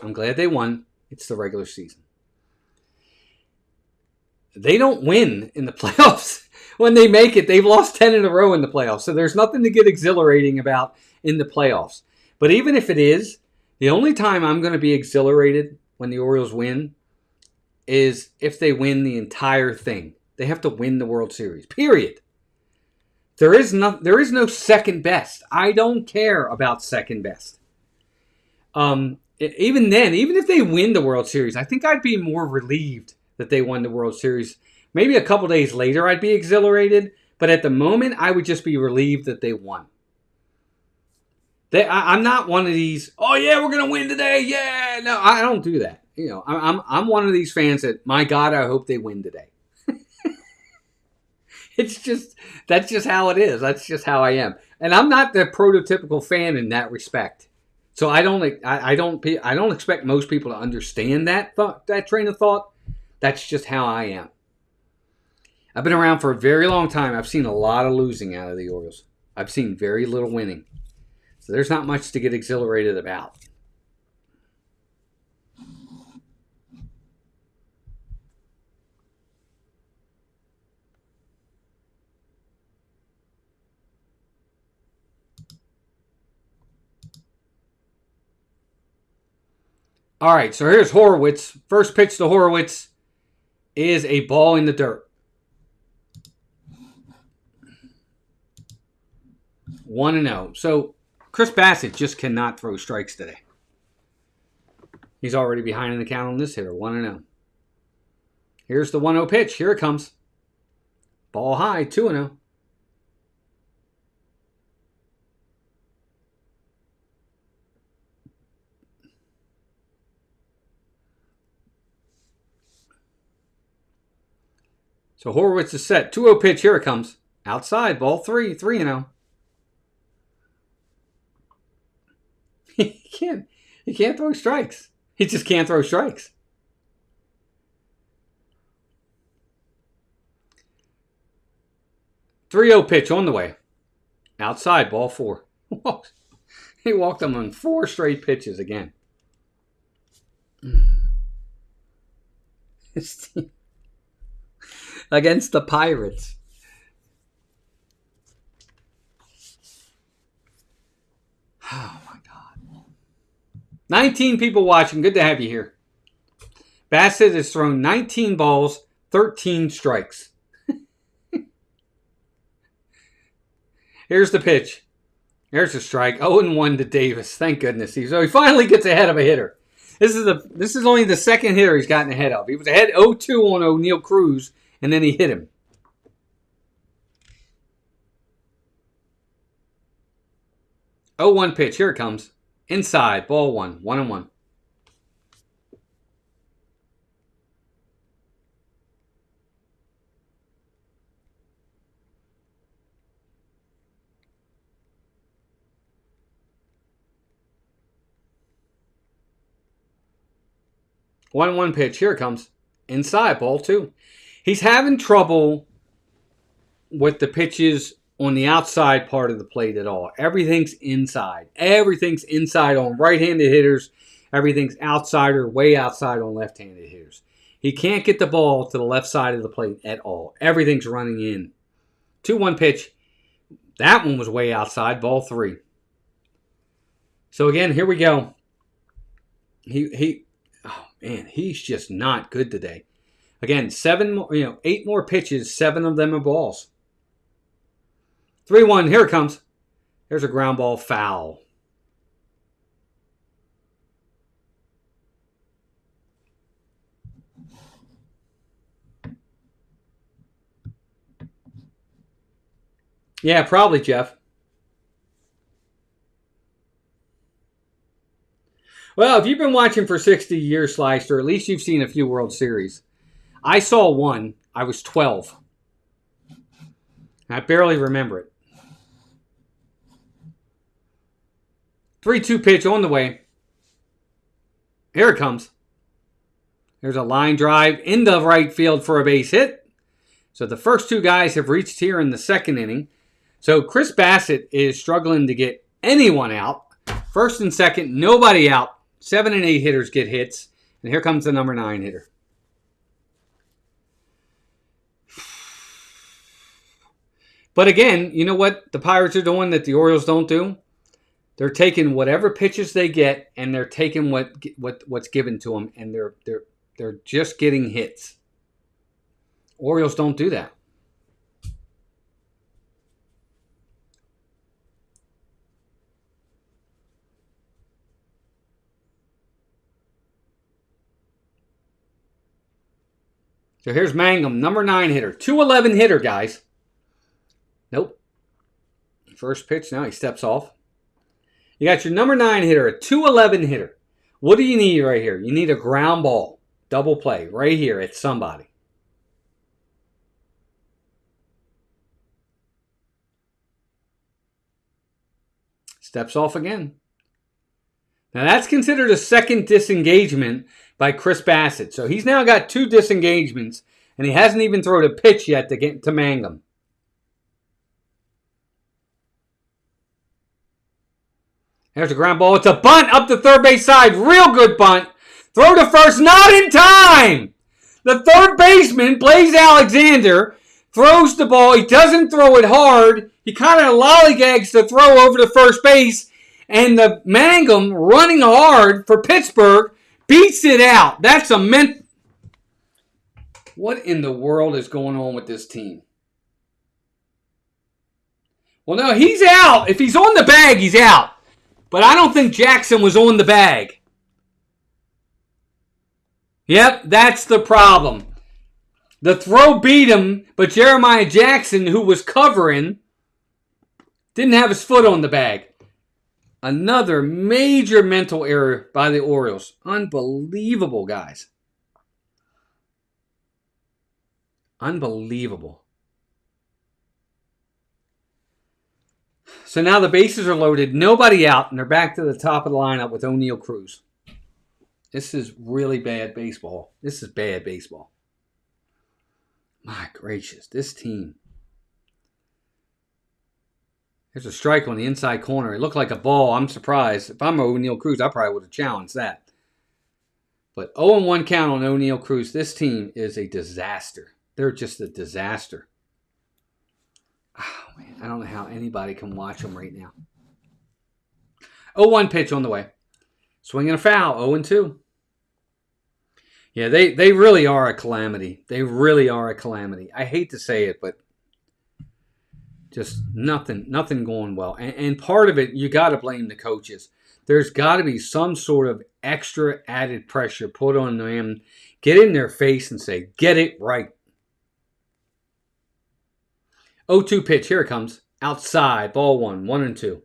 I'm glad they won. It's the regular season. They don't win in the playoffs. When they make it, they've lost 10 in a row in the playoffs. So there's nothing to get exhilarating about in the playoffs. But even if it is, the only time I'm going to be exhilarated when the Orioles win is if they win the entire thing. They have to win the World Series, period. There is no second best. I don't care about second best. Even then, even if they win the World Series, I think I'd be more relieved that they won the World Series. Maybe a couple days later I'd be exhilarated, but at the moment I would just be relieved that they won. I'm not one of these, oh yeah, we're going to win today, yeah. No, I don't do that. I'm one of these fans that, my God, I hope they win today. That's just how it is. That's just how I am. And I'm not the prototypical fan in that respect. So I don't expect most people to understand that train of thought. That's just how I am. I've been around for a very long time. I've seen a lot of losing out of the Orioles. I've seen very little winning. So there's not much to get exhilarated about. All right, so here's Horowitz. First pitch to Horowitz is a ball in the dirt. 1-0. So Chris Bassett just cannot throw strikes today. He's already behind in the count on this hitter. 1-0. Here's the 1-0 pitch. Here it comes. Ball high. 2-0. So Horowitz is set. 2-0 pitch. Here it comes. Outside. Ball 3. 3-0. He can't throw strikes. He just can't throw strikes. .30 pitch on the way. Outside. Ball 4. He walked them on 4 straight pitches again. Against the Pirates. Oh my God. 19 people watching. Good to have you here. Bassett has thrown 19 balls, 13 strikes. Here's the pitch. There's a strike. 0-1 to Davis. Thank goodness. So he finally gets ahead of a hitter. This is only the second hitter he's gotten ahead of. He was ahead 0-2 on O'Neal Cruz, and then he hit him. .01 pitch. Here it comes. Inside. Ball 1. 1-1. 1-1 pitch. Here it comes. Inside, ball 2. He's having trouble with the pitches on the outside part of the plate at all. Everything's inside. Everything's inside on right-handed hitters. Everything's outside or way outside on left-handed hitters. He can't get the ball to the left side of the plate at all. Everything's running in. 2-1 pitch. That one was way outside. Ball 3. So again, here we go. Oh man, he's just not good today. Again, 8 more pitches, 7 of them are balls. 3-1, here it comes. There's a ground ball, foul. Yeah, probably, Jeff. Well, if you've been watching for 60 years, Slicer, at least you've seen a few World Series. I saw one. I was 12. I barely remember it. 3-2 pitch on the way. Here it comes. There's a line drive into right field for a base hit. So the first 2 guys have reached here in the second inning. So Chris Bassett is struggling to get anyone out. First and second, nobody out. 7 and 8 hitters get hits. And here comes the number 9 hitter. But again, you know what the Pirates are doing that the Orioles don't do? They're taking whatever pitches they get, and they're taking what's given to them, and they're just getting hits. Orioles don't do that. So here's Mangum, number 9 hitter. 211 hitter, guys. Nope. First pitch, now he steps off. You got your number 9 hitter, a 211 hitter. What do you need right here? You need a ground ball. Double play right here at somebody. Steps off again. Now that's considered a second disengagement by Chris Bassett. So he's now got 2 disengagements, and he hasn't even thrown a pitch yet to get to Mangum. There's a ground ball. It's a bunt up the third base side. Real good bunt. Throw to first. Not in time. The third baseman, Blaze Alexander, throws the ball. He doesn't throw it hard. He kind of lollygags the throw over to first base. And the Mangum, running hard for Pittsburgh, beats it out. That's a What in the world is going on with this team? Well, no, he's out. If he's on the bag, he's out. But I don't think Jackson was on the bag. Yep, that's the problem. The throw beat him, but Jeremiah Jackson, who was covering, didn't have his foot on the bag. Another major mental error by the Orioles. Unbelievable, guys. Unbelievable. So now the bases are loaded, nobody out, and they're back to the top of the lineup with O'Neal Cruz. This is really bad baseball. This is bad baseball. My gracious, this team. There's a strike on the inside corner. It looked like a ball. I'm surprised. If I'm O'Neal Cruz, I probably would have challenged that. But 0-1 count on O'Neal Cruz. This team is a disaster. They're just a disaster. Oh, man, I don't know how anybody can watch them right now. 0-1 pitch on the way. Swinging a foul, 0-2. Yeah, they really are a calamity. They really are a calamity. I hate to say it, but just nothing going well. And part of it, you got to blame the coaches. There's got to be some sort of extra added pressure put on them. Get in their face and say, get it right. 0-2 pitch. Here it comes. Outside. Ball 1. 1-2.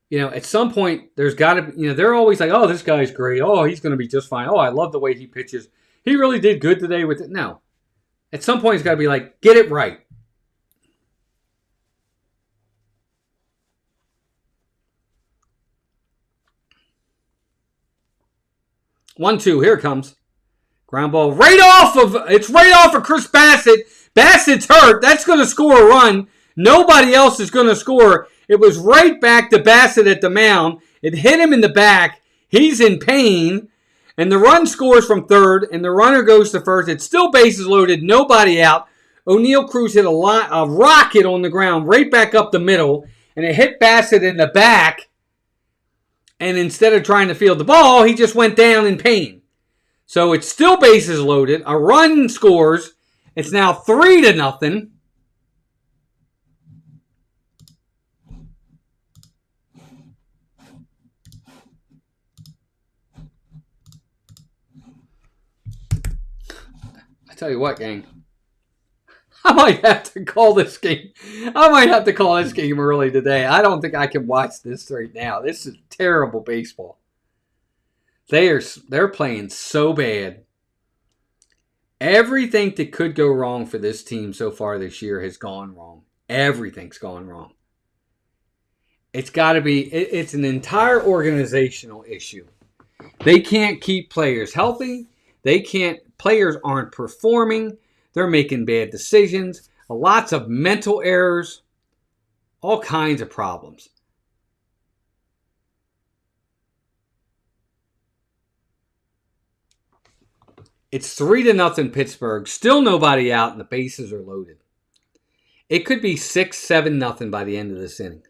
You know, at some point, there's got to be, they're always like, oh, this guy's great. Oh, he's going to be just fine. Oh, I love the way he pitches. He really did good today with it. No. At some point, it's got to be like, get it right. One, two. Here it comes. Ground ball it's right off of Chris Bassett. Bassett's hurt. That's going to score a run. Nobody else is going to score. It was right back to Bassett at the mound. It hit him in the back. He's in pain. And the run scores from third, and the runner goes to first. It's still bases loaded, nobody out. O'Neill Cruz hit a rocket on the ground right back up the middle, and it hit Bassett in the back. And instead of trying to field the ball, he just went down in pain. So it's still bases loaded. A run scores. It's now 3-0. Tell you what, gang. I might have to call this game. I might have to call this game early today. I don't think I can watch this right now. This is terrible baseball. They're playing so bad. Everything that could go wrong for this team so far this year has gone wrong. Everything's gone wrong. It's got to be. It's an entire organizational issue. They can't keep players healthy. They can't. Players aren't performing. They're making bad decisions. Lots of mental errors. All kinds of problems. It's 3-0 Pittsburgh. Still nobody out and the bases are loaded. It could be 6-7-0 by the end of this inning.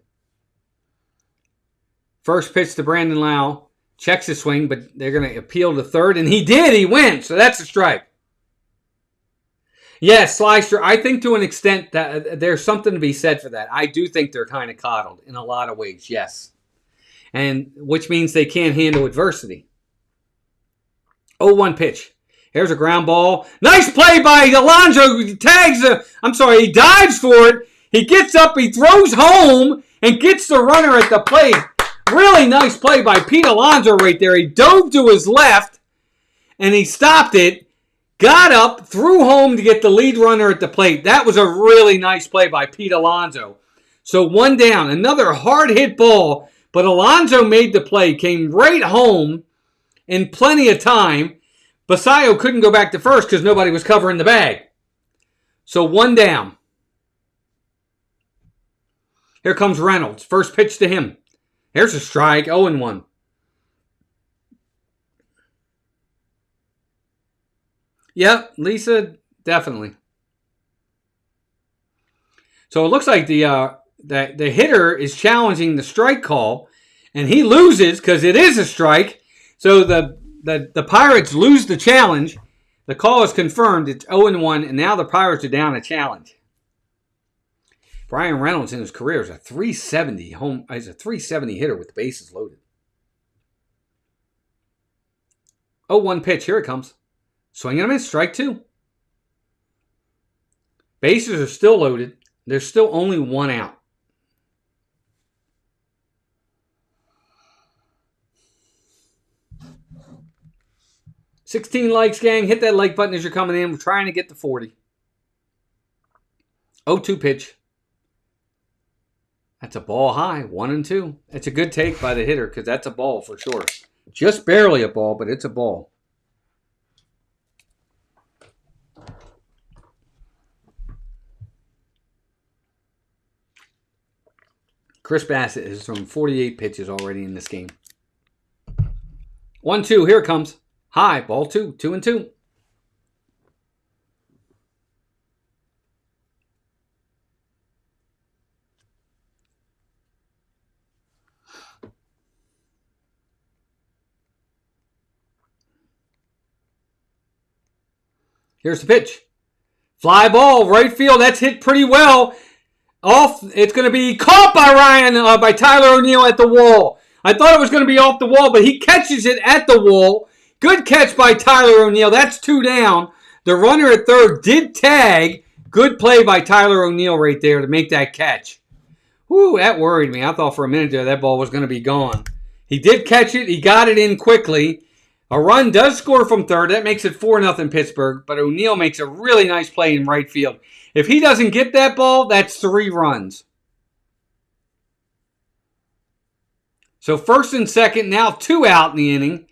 First pitch to Brandon Lau. Checks his swing, but they're going to appeal to third. And he did. He went. So that's a strike. Yes, Slicer, I think to an extent that there's something to be said for that. I do think they're kind of coddled in a lot of ways, yes. And which means they can't handle adversity. 0-1 pitch. Here's a ground ball. Nice play by Alonso. He dives for it. He gets up, he throws home, and gets the runner at the plate. Really nice play by Pete Alonso right there. He dove to his left, and he stopped it, got up, threw home to get the lead runner at the plate. That was a really nice play by Pete Alonso. So 1 down. Another hard-hit ball, but Alonso made the play, came right home in plenty of time. Basayo couldn't go back to first because nobody was covering the bag. So 1 down. Here comes Reynolds. First pitch to him. Here's a strike, 0-1. Yep, Lisa, definitely. So it looks like the hitter is challenging the strike call, and he loses because it is a strike. So the Pirates lose the challenge. The call is confirmed. It's 0-1, and now the Pirates are down a challenge. Brian Reynolds in his career is a 370 He's a 370 hitter with the bases loaded. 0-1 pitch. Here it comes. Swing and a miss. Strike 2. Bases are still loaded. There's still only 1 out. $16 likes, gang. Hit that like button as you're coming in. We're trying to get to 40. 0-2 pitch. That's a ball high. 1-2. It's a good take by the hitter because that's a ball for sure. Just barely a ball, but it's a ball. Chris Bassett has thrown 48 pitches already in this game. 1-2. Here it comes. High. Ball 2. 2-2. Here's the pitch. Fly ball, right field. That's hit pretty well. Off. It's going to be caught by Tyler O'Neill at the wall. I thought it was going to be off the wall, but he catches it at the wall. Good catch by Tyler O'Neill. That's 2 down. The runner at third did tag. Good play by Tyler O'Neill right there to make that catch. Whew, that worried me. I thought for a minute there that ball was going to be gone. He did catch it. He got it in quickly. A run does score from third. That makes it 4-0 Pittsburgh. But O'Neill makes a really nice play in right field. If he doesn't get that ball, that's 3 runs. So first and second, now 2 out in the inning.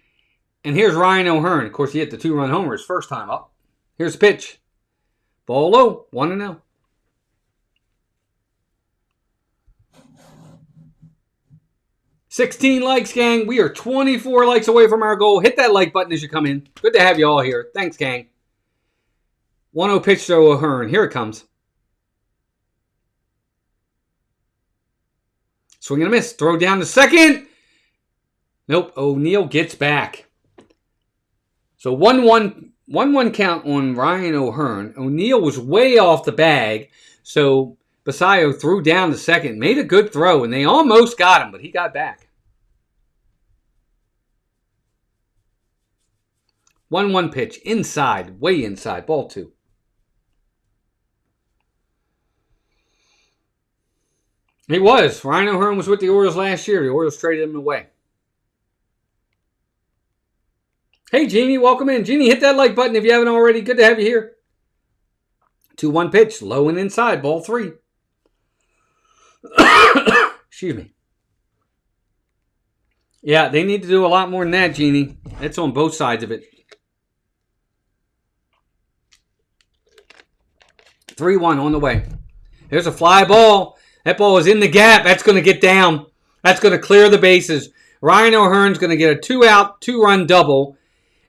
And here's Ryan O'Hearn. Of course, he hit the 2-run homer his first time up. Here's the pitch. Ball low, 1-0. $16 likes, gang. We are 24 likes away from our goal. Hit that like button as you come in. Good to have you all here. Thanks, gang. 1-0 pitch to O'Hearn. Here it comes. Swing and a miss. Throw down to second. Nope. O'Neill gets back. So 1-1 count on Ryan O'Hearn. O'Neill was way off the bag. So Basayo threw down to second. Made a good throw. And they almost got him. But he got back. 1-1 pitch. Inside. Way inside. Ball 2. He was. Ryan O'Hearn was with the Orioles last year. The Orioles traded him away. Hey, Jeannie, welcome in. Jeannie, hit that like button if you haven't already. Good to have you here. 2-1 pitch. Low and inside. Ball 3. Excuse me. Yeah, they need to do a lot more than that, Jeannie. It's on both sides of it. 3-1 on the way. There's a fly ball. That ball is in the gap. That's going to get down. That's going to clear the bases. Ryan O'Hearn's going to get a 2-out, 2-run double.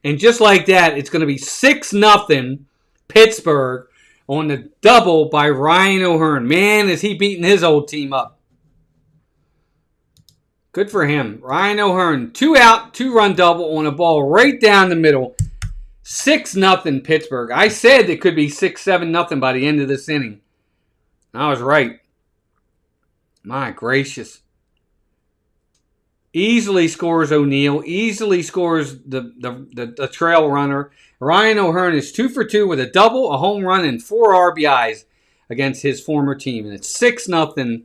And just like that, it's going to be 6-0 Pittsburgh on the double by Ryan O'Hearn. Man, is he beating his old team up. Good for him. Ryan O'Hearn, 2-out, 2-run double on a ball right down the middle. 6-0 Pittsburgh. I said it could be 6-7-0 by the end of this inning. I was right. My gracious. Easily scores O'Neill. Easily scores the trail runner. Ryan O'Hearn is 2 for 2 with a double, a home run, and 4 RBIs against his former team. And it's 6-0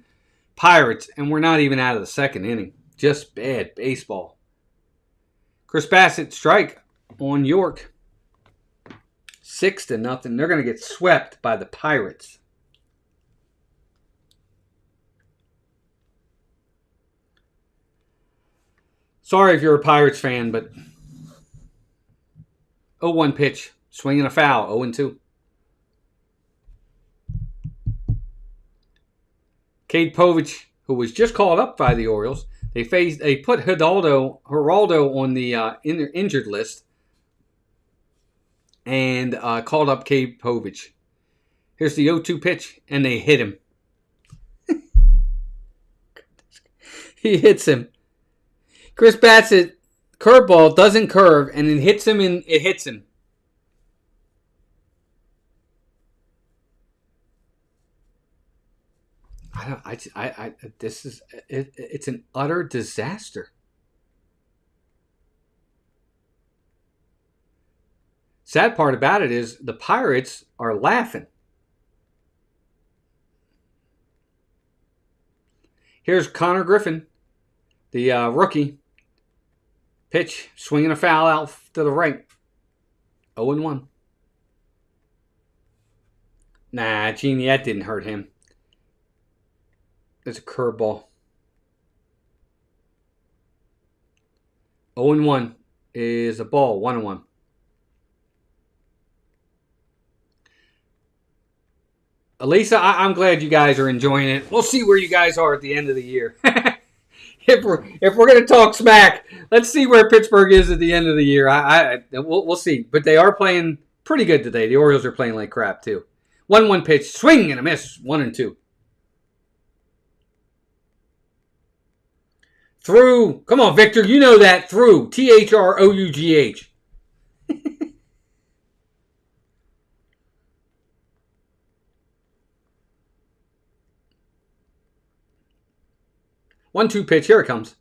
Pirates. And we're not even out of the second inning. Just bad baseball. Chris Bassett strike on York. 6-0. They're going to get swept by the Pirates. Sorry if you're a Pirates fan, but 0-1 pitch. Swinging a foul. 0-2. Cade Povich, who was just called up by the Orioles, they put Geraldo on the injured list and called up Cade Povich. Here's the 0-2 pitch, and they hit him. He hits him. Chris Bassett, curveball, doesn't curve, and it hits him. It's an utter disaster. Sad part about it is the Pirates are laughing. Here's Connor Griffin, the rookie. Pitch, swinging a foul out to the right. 0-1. Nah, Jeannie, that didn't hurt him. It's a curveball. 0-1 is a ball. 1-1. Elisa, I'm glad you guys are enjoying it. We'll see where you guys are at the end of the year. If we're going to talk smack, let's see where Pittsburgh is at the end of the year. We'll see. But they are playing pretty good today. The Orioles are playing like crap too. 1-1 pitch, swing and a miss. 1-2. Through. Come on, Victor. You know that. Through. THROUGH. 1-2 pitch. Here it comes.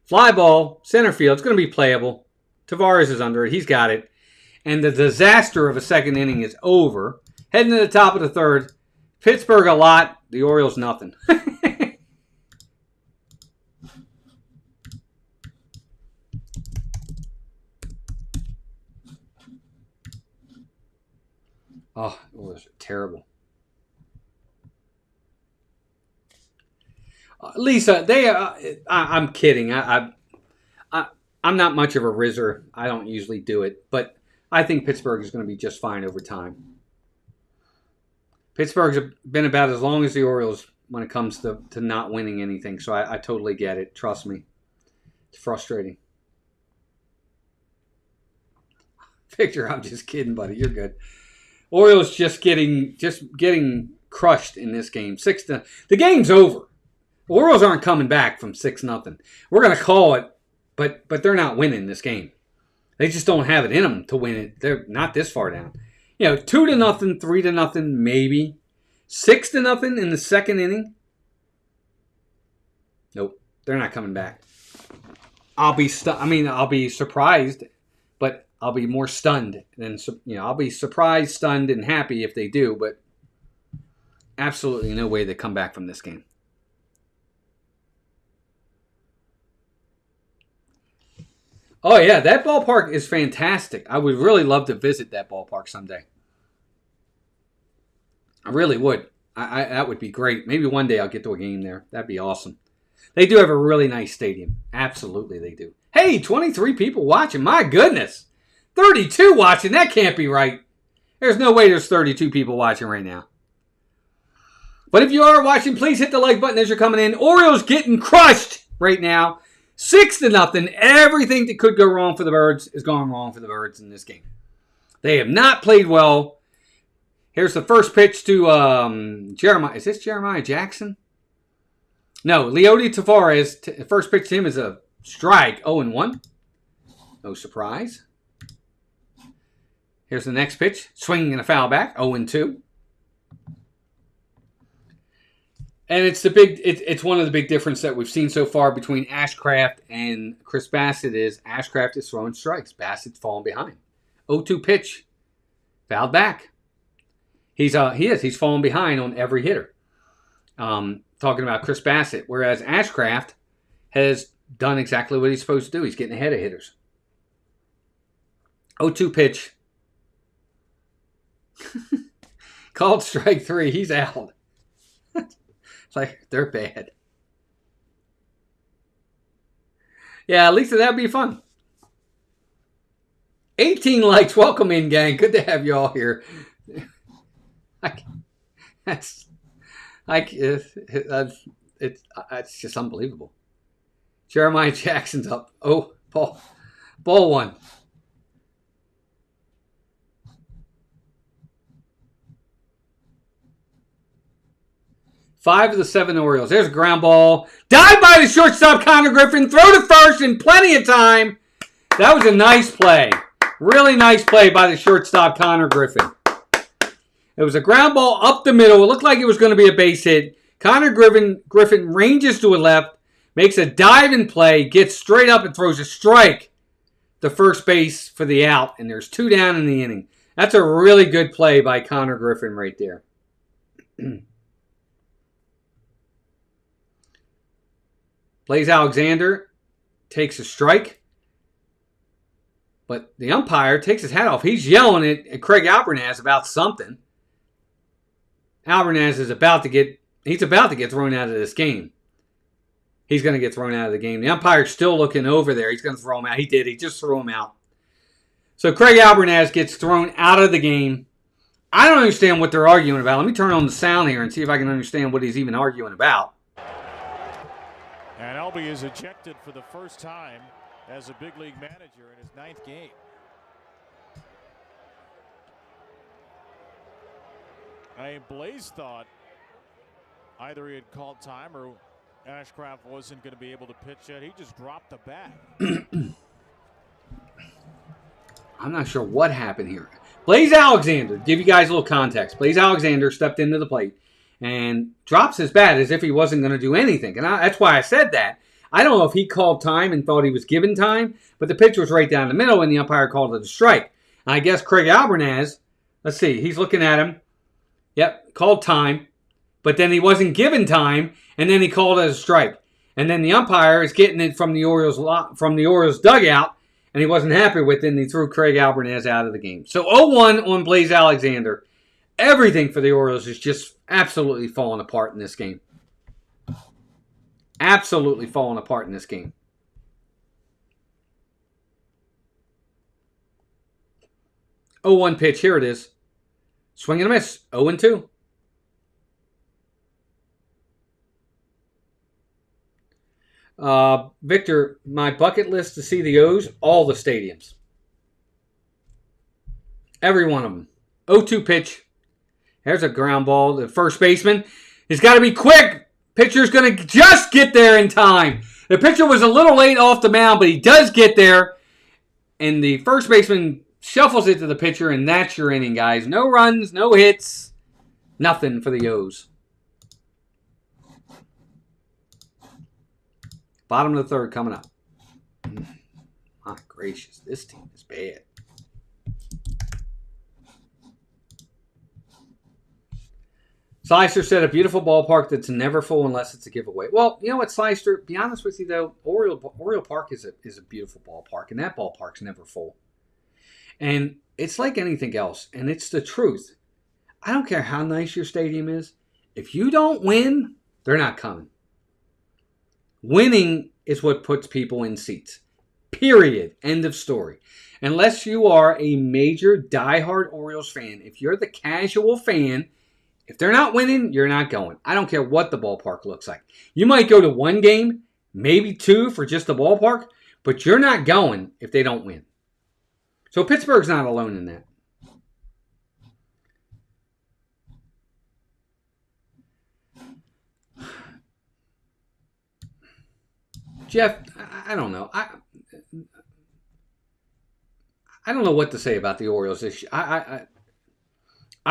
Fly ball. Center field. It's going to be playable. Tavares is under it. He's got it. And the disaster of a second inning is over. Heading to the top of the third. Pittsburgh a lot. The Orioles nothing. Oh, it was terrible. Lisa, I'm kidding. I'm I'm not much of a rizzer. I don't usually do it. But I think Pittsburgh is going to be just fine over time. Pittsburgh's been about as long as the Orioles when it comes to not winning anything. So I totally get it. Trust me. It's frustrating. Victor, I'm just kidding, buddy. You're good. Orioles just getting crushed in this game. The game's over. The Orioles aren't coming back from 6-0. We're going to call it, but they're not winning this game. They just don't have it in them to win it. They're not this far down. 2-0, 3-0, maybe. 6-0 in the second inning. Nope, they're not coming back. I'll be surprised, but I'll be more stunned than I'll be surprised, stunned, and happy if they do. But absolutely no way they come back from this game. Oh, yeah, that ballpark is fantastic. I would really love to visit that ballpark someday. I really would. That would be great. Maybe one day I'll get to a game there. That'd be awesome. They do have a really nice stadium. Absolutely, they do. Hey, 23 people watching. My goodness. 32 watching. That can't be right. There's no way there's 32 people watching right now. But if you are watching, please hit the like button as you're coming in. Orioles getting crushed right now. 6-0. Everything that could go wrong for the Birds is going wrong for the Birds in this game. They have not played well. Here's the first pitch to Jeremiah. Is this Jeremiah Jackson? No, Leody Tavares. First pitch to him is a strike. 0-1. No surprise. Here's the next pitch. Swinging and a foul back. 0-2. And it's one of the big differences that we've seen so far between Ashcraft and Chris Bassitt is Ashcraft is throwing strikes. Bassett's falling behind. 0-2 pitch. Fouled back. He's falling behind on every hitter. Talking about Chris Bassitt. Whereas Ashcraft has done exactly what he's supposed to do. He's getting ahead of hitters. 0-2 pitch. Called strike 3. He's out. Like, they're bad. Yeah, at least that'd be fun. 18 likes. Welcome in, gang. Good to have you all here. It's just unbelievable. Jeremiah Jackson's up. Oh, ball one. 5 of the 7 Orioles. There's a ground ball. Dive by the shortstop, Connor Griffin. Throw to first in plenty of time. That was a nice play. Really nice play by the shortstop, Connor Griffin. It was a ground ball up the middle. It looked like it was going to be a base hit. Connor Griffin ranges to a left, makes a diving play, gets straight up and throws a strike to first base for the out. And there's 2 down in the inning. That's a really good play by Connor Griffin right there. Blaze Alexander takes a strike. But the umpire takes his hat off. He's yelling at Craig Albernaz about something. Albernaz is about to get thrown out of this game. He's going to get thrown out of the game. The umpire's still looking over there. He's going to throw him out. He did. He just threw him out. So Craig Albernaz gets thrown out of the game. I don't understand what they're arguing about. Let me turn on the sound here and see if I can understand what he's even arguing about. And Albie is ejected for the first time as a big league manager in his 9th game. Blaze thought either he had called time or Ashcraft wasn't going to be able to pitch yet. He just dropped the bat. I'm not sure what happened here. Blaze Alexander, give you guys a little context. Blaze Alexander stepped into the plate and drops his bat as if he wasn't going to do anything. And that's why I said that. I don't know if he called time and thought he was given time, but the pitch was right down the middle and the umpire called it a strike. And I guess Craig Albernaz, let's see, he's looking at him. Yep, called time, but then he wasn't given time, and then he called it a strike. And then the umpire is getting it from the Orioles dugout, and he wasn't happy with it, and he threw Craig Albernaz out of the game. So 0-1 on Blaze Alexander. Everything for the Orioles is just absolutely falling apart in this game. Absolutely falling apart in this game. 0-1 pitch. Here it is. Swing and a miss. 0-2. Victor, my bucket list to see the O's, all the stadiums. Every one of them. 0-2 pitch. There's a ground ball. The first baseman has got to be quick. Pitcher's going to just get there in time. The pitcher was a little late off the mound, but he does get there. And the first baseman shuffles it to the pitcher, and that's your inning, guys. No runs, no hits, nothing for the O's. Bottom of the third coming up. My gracious, this team is bad. Slicer said a beautiful ballpark that's never full unless it's a giveaway. Well, you know what, Slicer? Be honest with you, though, Oriole Park is a beautiful ballpark, and that ballpark's never full. And it's like anything else, and it's the truth. I don't care how nice your stadium is. If you don't win, they're not coming. Winning is what puts people in seats. Period. End of story. Unless you are a major diehard Orioles fan, if you're the casual fan, if they're not winning, you're not going. I don't care what the ballpark looks like. You might go to one game, maybe two for just the ballpark, but you're not going if they don't win. So Pittsburgh's not alone in that. Jeff, I don't know. I don't know what to say about the Orioles this year. I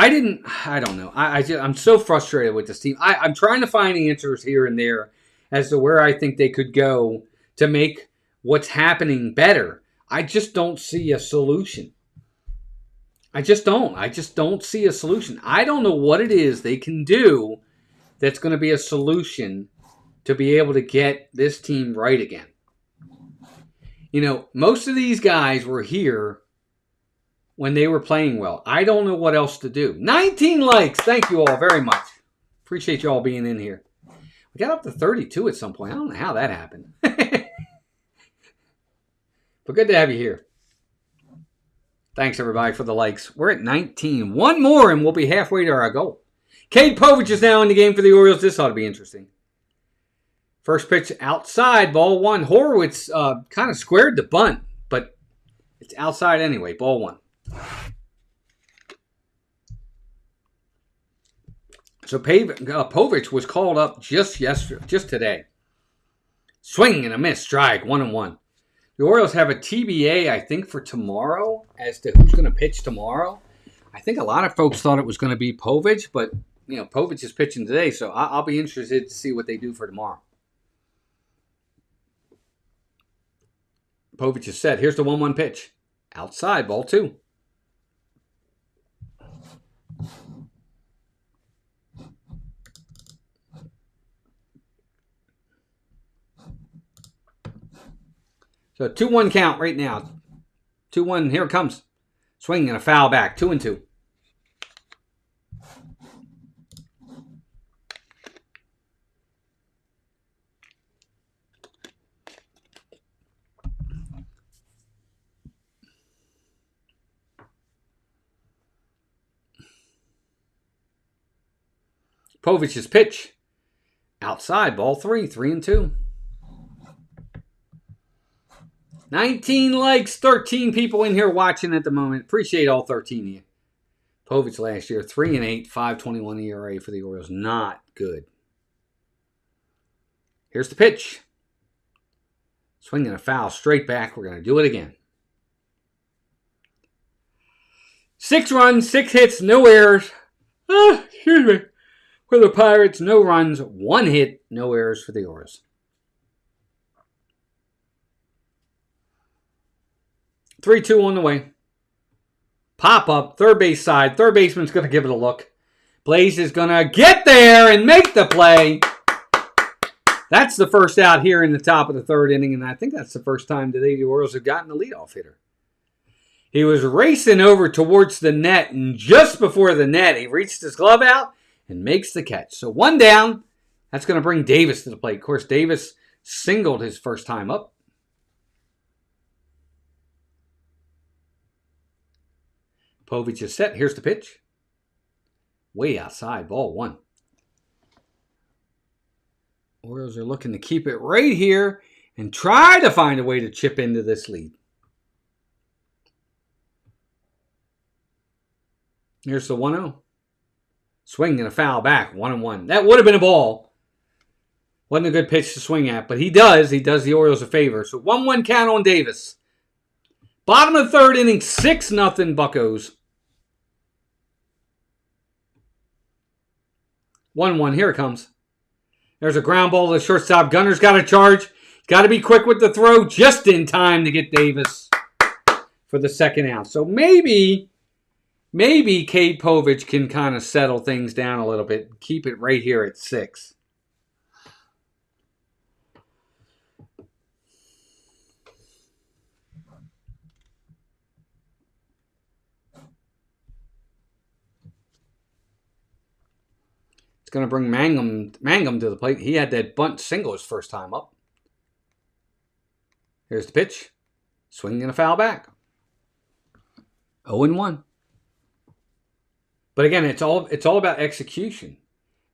don't know. I'm so frustrated with this team. I'm trying to find answers here and there as to where I think they could go to make what's happening better. I just don't see a solution. I just don't see a solution. I don't know what it is they can do that's going to be a solution to be able to get this team right again. You know, most of these guys were here when they were playing well. I don't know what else to do. 19 likes. Thank you all very much. Appreciate you all being in here. We got up to 32 at some point. I don't know how that happened. But good to have you here. Thanks, everybody, for the likes. We're at 19. One more, and we'll be halfway to our goal. Cade Povich is now in the game for the Orioles. This ought to be interesting. First pitch outside, ball one. Horowitz kind of squared the bunt, but it's outside anyway, ball one. So Povich was called up just today. Swing and a miss, strike, 1-1. The Orioles have a TBA, I think, for tomorrow as to who's going to pitch tomorrow. I think a lot of folks thought it was going to be Povich, but you know Povich is pitching today, so I'll be interested to see what they do for tomorrow. Povich is set. Here's the 1-1 pitch. Outside, ball two. So 2-1 count right now. 2-1, here it comes. Swing and a foul back. 2-2. Povich's pitch. Outside, ball three. 3-2. 19 likes, 13 people in here watching at the moment. Appreciate all 13 of you. Povich last year, 3-8, 5.21 ERA for the Orioles. Not good. Here's the pitch. Swinging a foul straight back. We're going to do it again. 6 runs, 6 hits, no errors. Excuse me. For the Pirates, no runs, 1 hit, no errors for the Orioles. 3-2 on the way. Pop up, third base side. Third baseman's going to give it a look. Blaze is going to get there and make the play. That's the first out here in the top of the third inning, and I think that's the first time today the Orioles have gotten a leadoff hitter. He was racing over towards the net, and just before the net, he reached his glove out and makes the catch. So 1 down. That's going to bring Davis to the plate. Of course, Davis singled his first time up. Povich is set. Here's the pitch. Way outside, ball 1. Orioles are looking to keep it right here and try to find a way to chip into this lead. Here's the 1-0. Swing and a foul back, 1-1. That would have been a ball. Wasn't a good pitch to swing at, but he does. He does the Orioles a favor. So 1-1 count on Davis. Bottom of the third inning, 6-0 Buccos. 1-1, here it comes. There's a ground ball to the shortstop. Gunner's got a charge. Got to be quick with the throw just in time to get Davis for the second out. So maybe Cade Povich can kind of settle things down a little bit. Keep it right here at 6. Going to bring Mangum to the plate. He had that bunt single his first time up. Here's the pitch. Swing and a foul back. 0-1. But again, it's all about execution.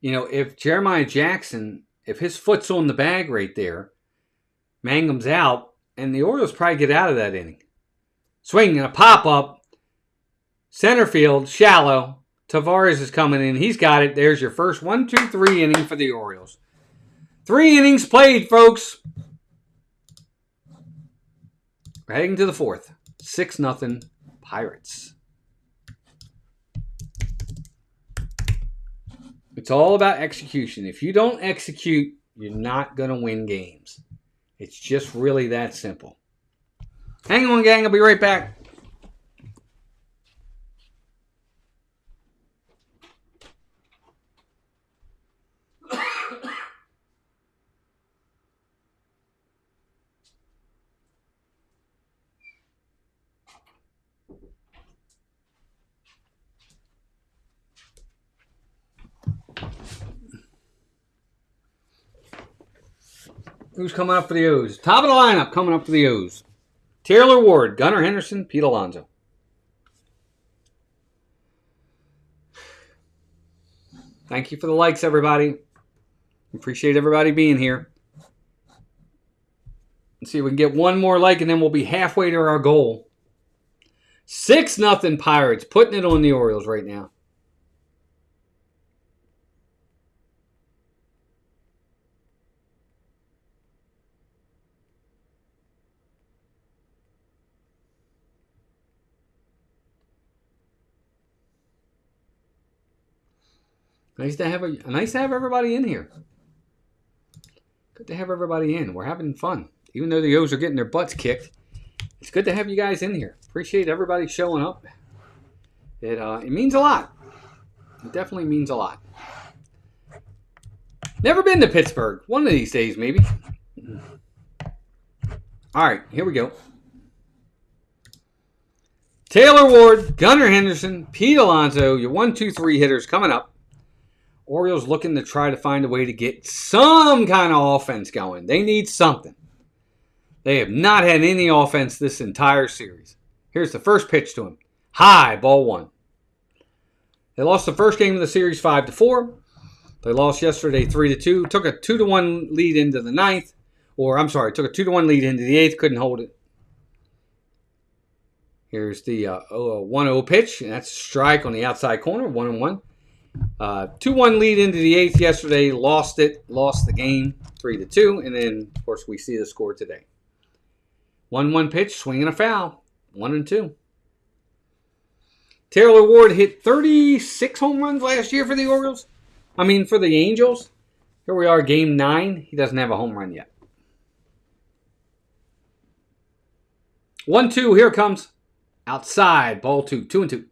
You know, if Jeremiah Jackson, if his foot's on the bag right there, Mangum's out, and the Orioles probably get out of that inning. Swing and a pop up. Center field, shallow. Tavares is coming in. He's got it. There's your first 1, 2, 3 inning for the Orioles. 3 innings played, folks. We're heading to the 4th. 6-0 Pirates. It's all about execution. If you don't execute, you're not going to win games. It's just really that simple. Hang on, gang. I'll be right back. Who's coming up for the O's? Top of the lineup coming up for the O's. Taylor Ward, Gunnar Henderson, Pete Alonso. Thank you for the likes, everybody. Appreciate everybody being here. Let's see if we can get one more like, and then we'll be halfway to our goal. 6-0 Pirates, putting it on the Orioles right now. Nice to have everybody in here. Good to have everybody in. We're having fun. Even though the O's are getting their butts kicked, it's good to have you guys in here. Appreciate everybody showing up. It means a lot. It definitely means a lot. Never been to Pittsburgh. One of these days, maybe. All right, here we go. Taylor Ward, Gunnar Henderson, Pete Alonso, your 1, 2, 3 hitters coming up. Orioles looking to try to find a way to get some kind of offense going. They need something. They have not had any offense this entire series. Here's the first pitch to him. High, ball 1. They lost the first game of the series 5-4. They lost yesterday 3-2. Took a 2-1 lead into the 9th. Took a 2-1 lead into the 8th. Couldn't hold it. Here's the 1-0 pitch. And that's a strike on the outside corner. 1-1. 2-1 lead into the 8th yesterday. Lost the game 3-2. And then, of course, we see the score today. 1-1 pitch, swing and a foul. 1-2. Taylor Ward hit 36 home runs last year for the Orioles. For the Angels. Here we are, game 9. He doesn't have a home run yet. 1-2, here it comes. Outside, ball 2. 2-2.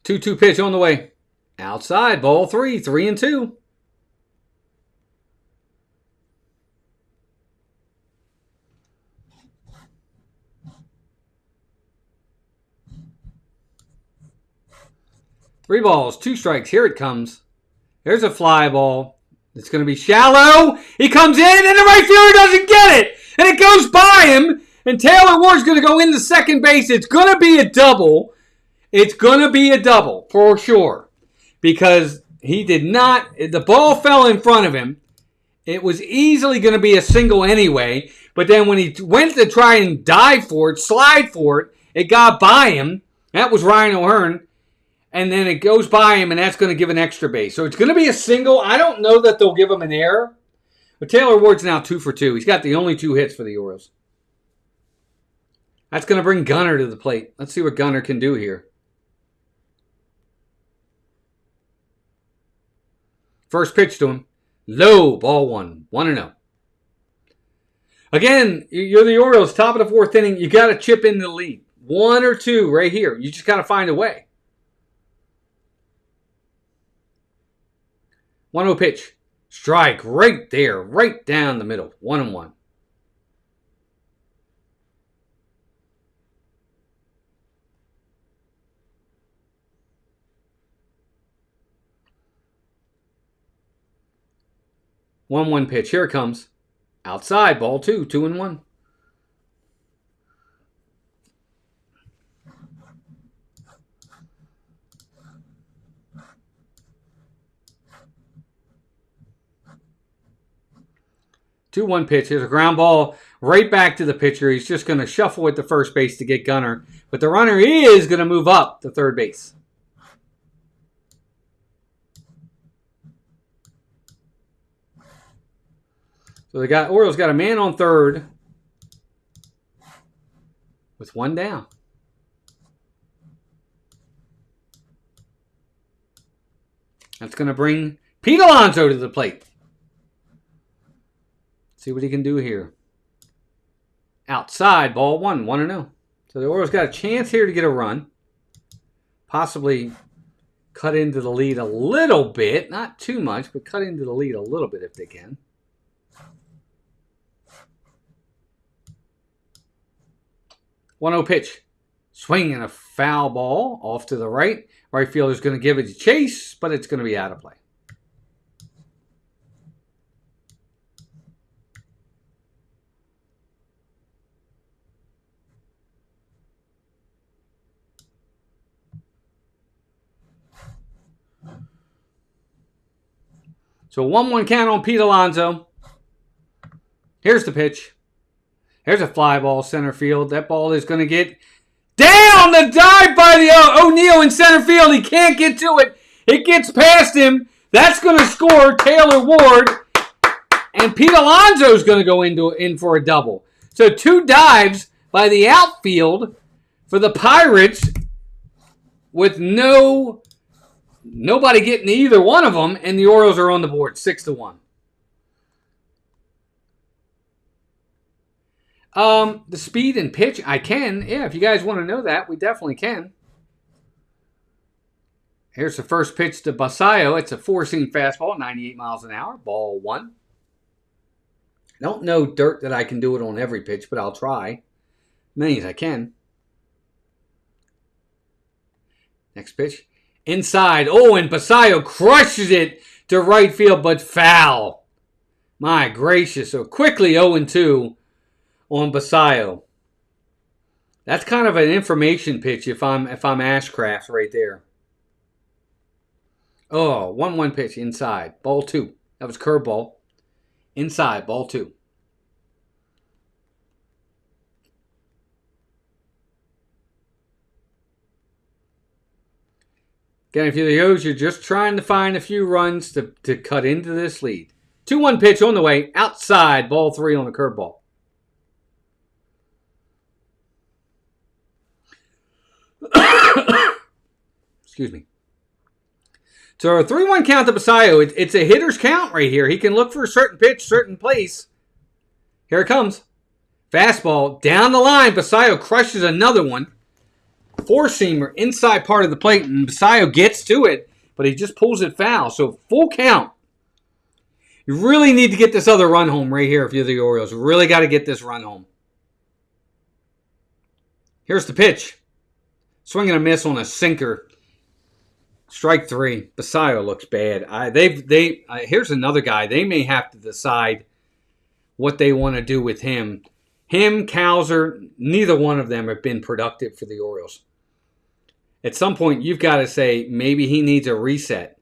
Two pitch on the way. Outside, ball 3. 3-2. Three balls, 2 strikes. Here it comes. There's a fly ball. It's going to be shallow. He comes in, and the right fielder doesn't get it. And it goes by him. And Taylor Ward's going to go into second base. It's going to be a double. It's going to be a double for sure. Because he did not, the ball fell in front of him. It was easily going to be a single anyway. But then when he went to try and dive for it, slide for it, it got by him. That was Ryan O'Hearn. And then it goes by him, and that's going to give an extra base. So it's going to be a single. I don't know that they'll give him an error. But Taylor Ward's now 2 for 2. He's got the only 2 hits for the Orioles. That's going to bring Gunnar to the plate. Let's see what Gunnar can do here. First pitch to him. Low, ball 1. 1-0. Again, you're the Orioles, top of the 4th inning. You got to chip in the lead. 1 or 2 right here. You just got to find a way. 1-0 pitch. Strike right there, right down the middle. 1-1. One pitch. Here it comes. Outside, ball 2. 2-1. Two-one pitch. Here's a ground ball right back to the pitcher. He's just going to shuffle it to first base to get Gunnar. But the runner is going to move up to third base. So the Orioles got a man on third with 1 down. That's going to bring Pete Alonso to the plate. See what he can do here. Outside, ball 1. 1-0. So the Orioles got a chance here to get a run. Possibly cut into the lead a little bit. Not too much, but cut into the lead a little bit if they can. 1-0 pitch. Swing and a foul ball off to the right. Right fielder's going to give it a chase, but it's going to be out of play. So 1-1 count on Pete Alonso. Here's the pitch. Here's a fly ball center field. That ball is going to get down the dive by the O'Neal in center field. He can't get to it. It gets past him. That's going to score Taylor Ward. And Pete Alonso is going to go in for a double. So 2 dives by the outfield for the Pirates with nobody getting either one of them. And the Orioles are on the board, 6-1. The speed and pitch, I can. Yeah, if you guys want to know that, we definitely can. Here's the first pitch to Basayo. It's a 4-seam fastball, 98 miles an hour, ball 1. I don't know dirt that I can do it on every pitch, but I'll try. Many as I can. Next pitch. Inside. Oh, and Basayo crushes it to right field, but foul. My gracious. So quickly 0-2. On Basayo. That's kind of an information pitch if I'm Ashcraft right there. Oh, 1-1 pitch inside. Ball 2. That was curveball. Inside, ball 2. Again, if you're the O's, you're just trying to find a few runs to cut into this lead. 2-1 pitch on the way. Outside, ball 3 on the curveball. Excuse me. So a 3-1 count to Basayo. It's a hitter's count right here. He can look for a certain pitch, certain place. Here it comes. Fastball down the line. Basayo crushes another one. 4-seamer inside part of the plate. And Basayo gets to it, but he just pulls it foul. So full count. You really need to get this other run home right here if you're the Orioles. You really got to get this run home. Here's the pitch. Swing and a miss on a sinker. Strike 3. Basayo looks bad. Here's another guy. They may have to decide what they want to do with him. Him, Cowser, neither one of them have been productive for the Orioles. At some point, you've got to say maybe he needs a reset.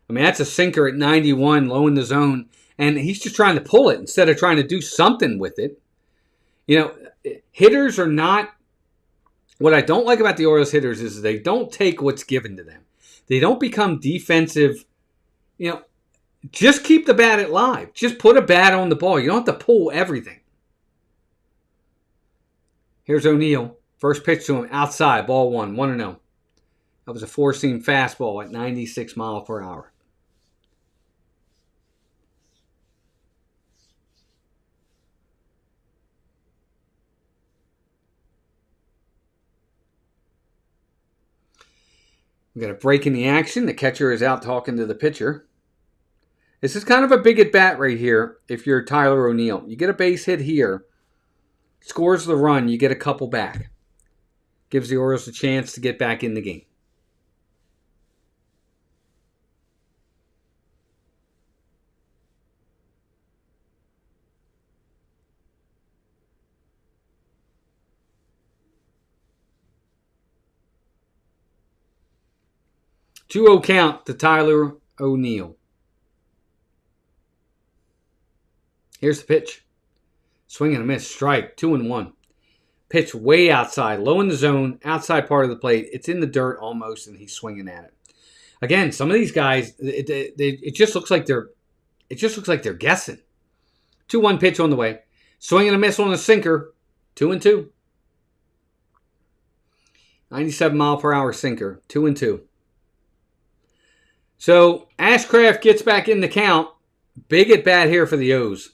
I mean, that's a sinker at 91, low in the zone, and he's just trying to pull it instead of trying to do something with it. You know, hitters are not... What I don't like about the Orioles hitters is they don't take what's given to them. They don't become defensive. You know, just keep the bat alive. Just put a bat on the ball. You don't have to pull everything. Here's O'Neill. First pitch to him outside. Ball 1. 1-0. That was a four-seam fastball at 96 miles per hour. We got a break in the action. The catcher is out talking to the pitcher. This is kind of a big at bat right here if you're Tyler O'Neill. You get a base hit here, scores the run, you get a couple back. Gives the Orioles a chance to get back in the game. Two-0 count to Tyler O'Neill. Here's the pitch. Swing and a miss. Strike. 2-1. Pitch way outside. Low in the zone. Outside part of the plate. It's in the dirt almost, and he's swinging at it. Again, some of these guys, it just looks like they're guessing. 2-1 pitch on the way. Swing and a miss on a sinker. 2-2. 97 mile per hour sinker. 2-2. So, Ashcraft gets back in the count. Big at bat here for the O's.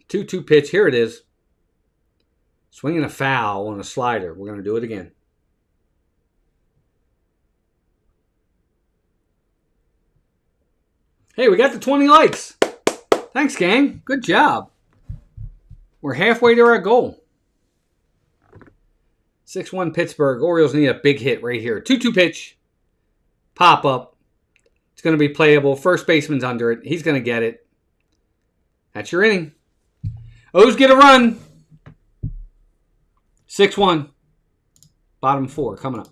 2-2 pitch. Here it is. Swinging a foul on a slider. We're going to do it again. Hey, we got the 20 likes. Thanks, gang. Good job. We're halfway to our goal. 6-1 Pittsburgh. Orioles need a big hit right here. 2-2 pitch. Pop up. It's going to be playable. First baseman's under it. He's going to get it. That's your inning. O's get a run. 6-1. Bottom 4 coming up.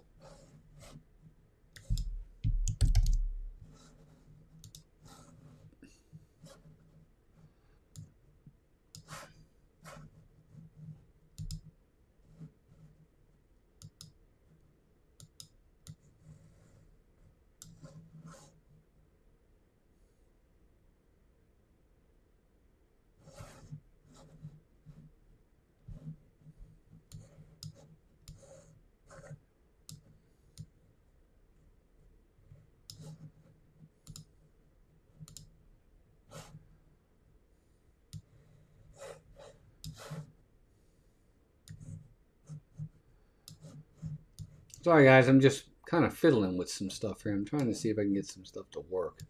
Sorry, guys. I'm just kind of fiddling with some stuff here. I'm trying to see if I can get some stuff to work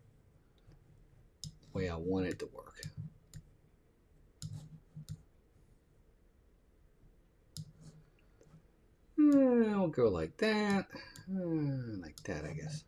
the way I want it to work. I'll go like that. Like that, I guess.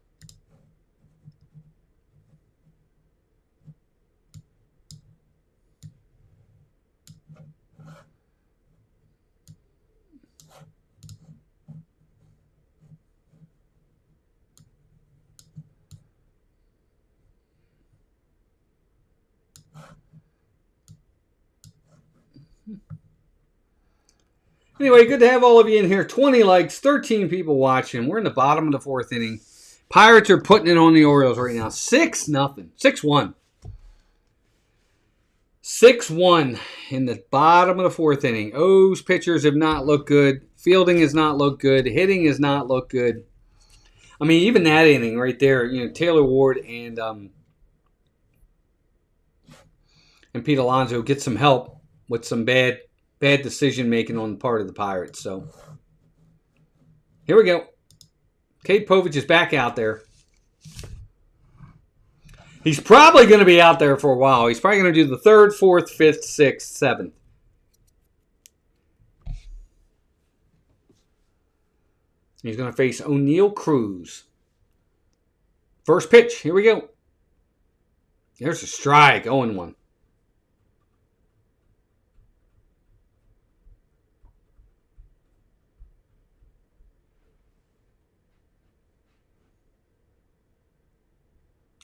Anyway, good to have all of you in here. 20 likes, 13 people watching. We're in the bottom of the 4th inning. Pirates are putting it on the Orioles right now. 6-0. 6-1. 6-1 in the bottom of the 4th inning. O's pitchers have not looked good. Fielding has not looked good. Hitting has not looked good. I mean, even that inning right there, you know, Taylor Ward and Pete Alonso get some help with some bad decision making on the part of the Pirates. So here we go. Cade Povich is back out there. He's probably going to be out there for a while. He's probably going to do the 3rd, 4th, 5th, 6th, 7th. He's going to face O'Neal Cruz. First pitch. Here we go. There's a strike. 0-1.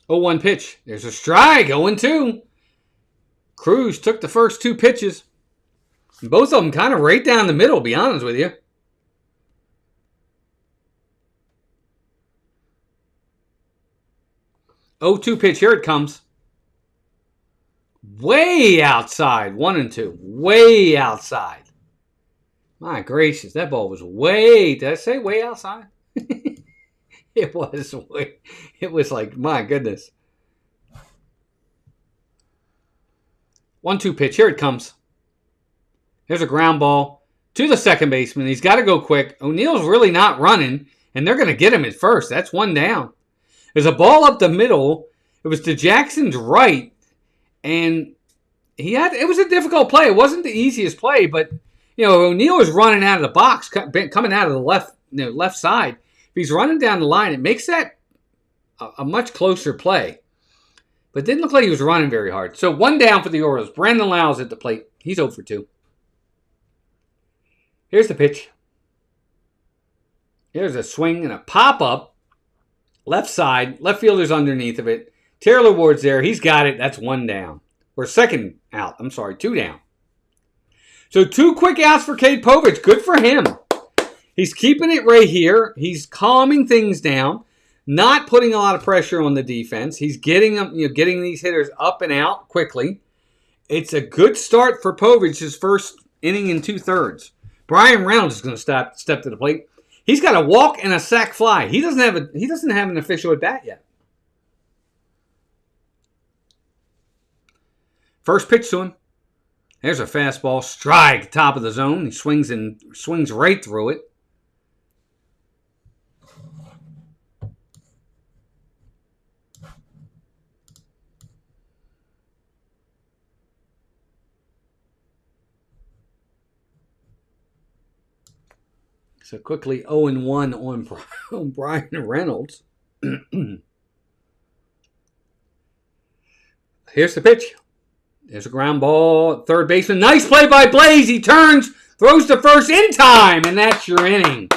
Oh, 1 pitch. There's a strike. 0-2. Cruz took the first 2 pitches. Both of them kind of right down the middle, to be honest with you. 0-2 pitch. Here it comes. Way outside. 1-2. Way outside. My gracious. That ball was way... Did I say way outside? It was way... It was like, my goodness. 1-2 pitch. Here it comes. There's a ground ball to the second baseman. He's got to go quick. O'Neal's really not running, and they're going to get him at first. That's 1 down. There's a ball up the middle. It was to Jackson's right, and it was a difficult play. It wasn't the easiest play, but O'Neal was running out of the box, coming out of the left side. If he's running down the line, it makes that a much closer play. But it didn't look like he was running very hard. So 1 down for the Orioles. Brandon Lyle's at the plate. He's 0 for 2. Here's the pitch. Here's a swing and a pop-up. Left side. Left fielder's underneath of it. Taylor Ward's there. He's got it. That's 1 down. Or 2 out. I'm sorry, 2 down. So 2 quick outs for Cade Povich. Good for him. He's keeping it right here. He's calming things down. Not putting a lot of pressure on the defense. He's getting them, getting these hitters up and out quickly. It's a good start for Povich, his first inning in 2/3. Brian Reynolds is going to step to the plate. He's got a walk and a sac fly. He doesn't have an official at bat yet. First pitch to him. There's a fastball, strike, top of the zone. He swings right through it. So quickly 0-1 on Brian Reynolds. Here's the pitch. There's a ground ball. Third baseman. Nice play by Blaze. He turns, throws to first in time, and that's your inning.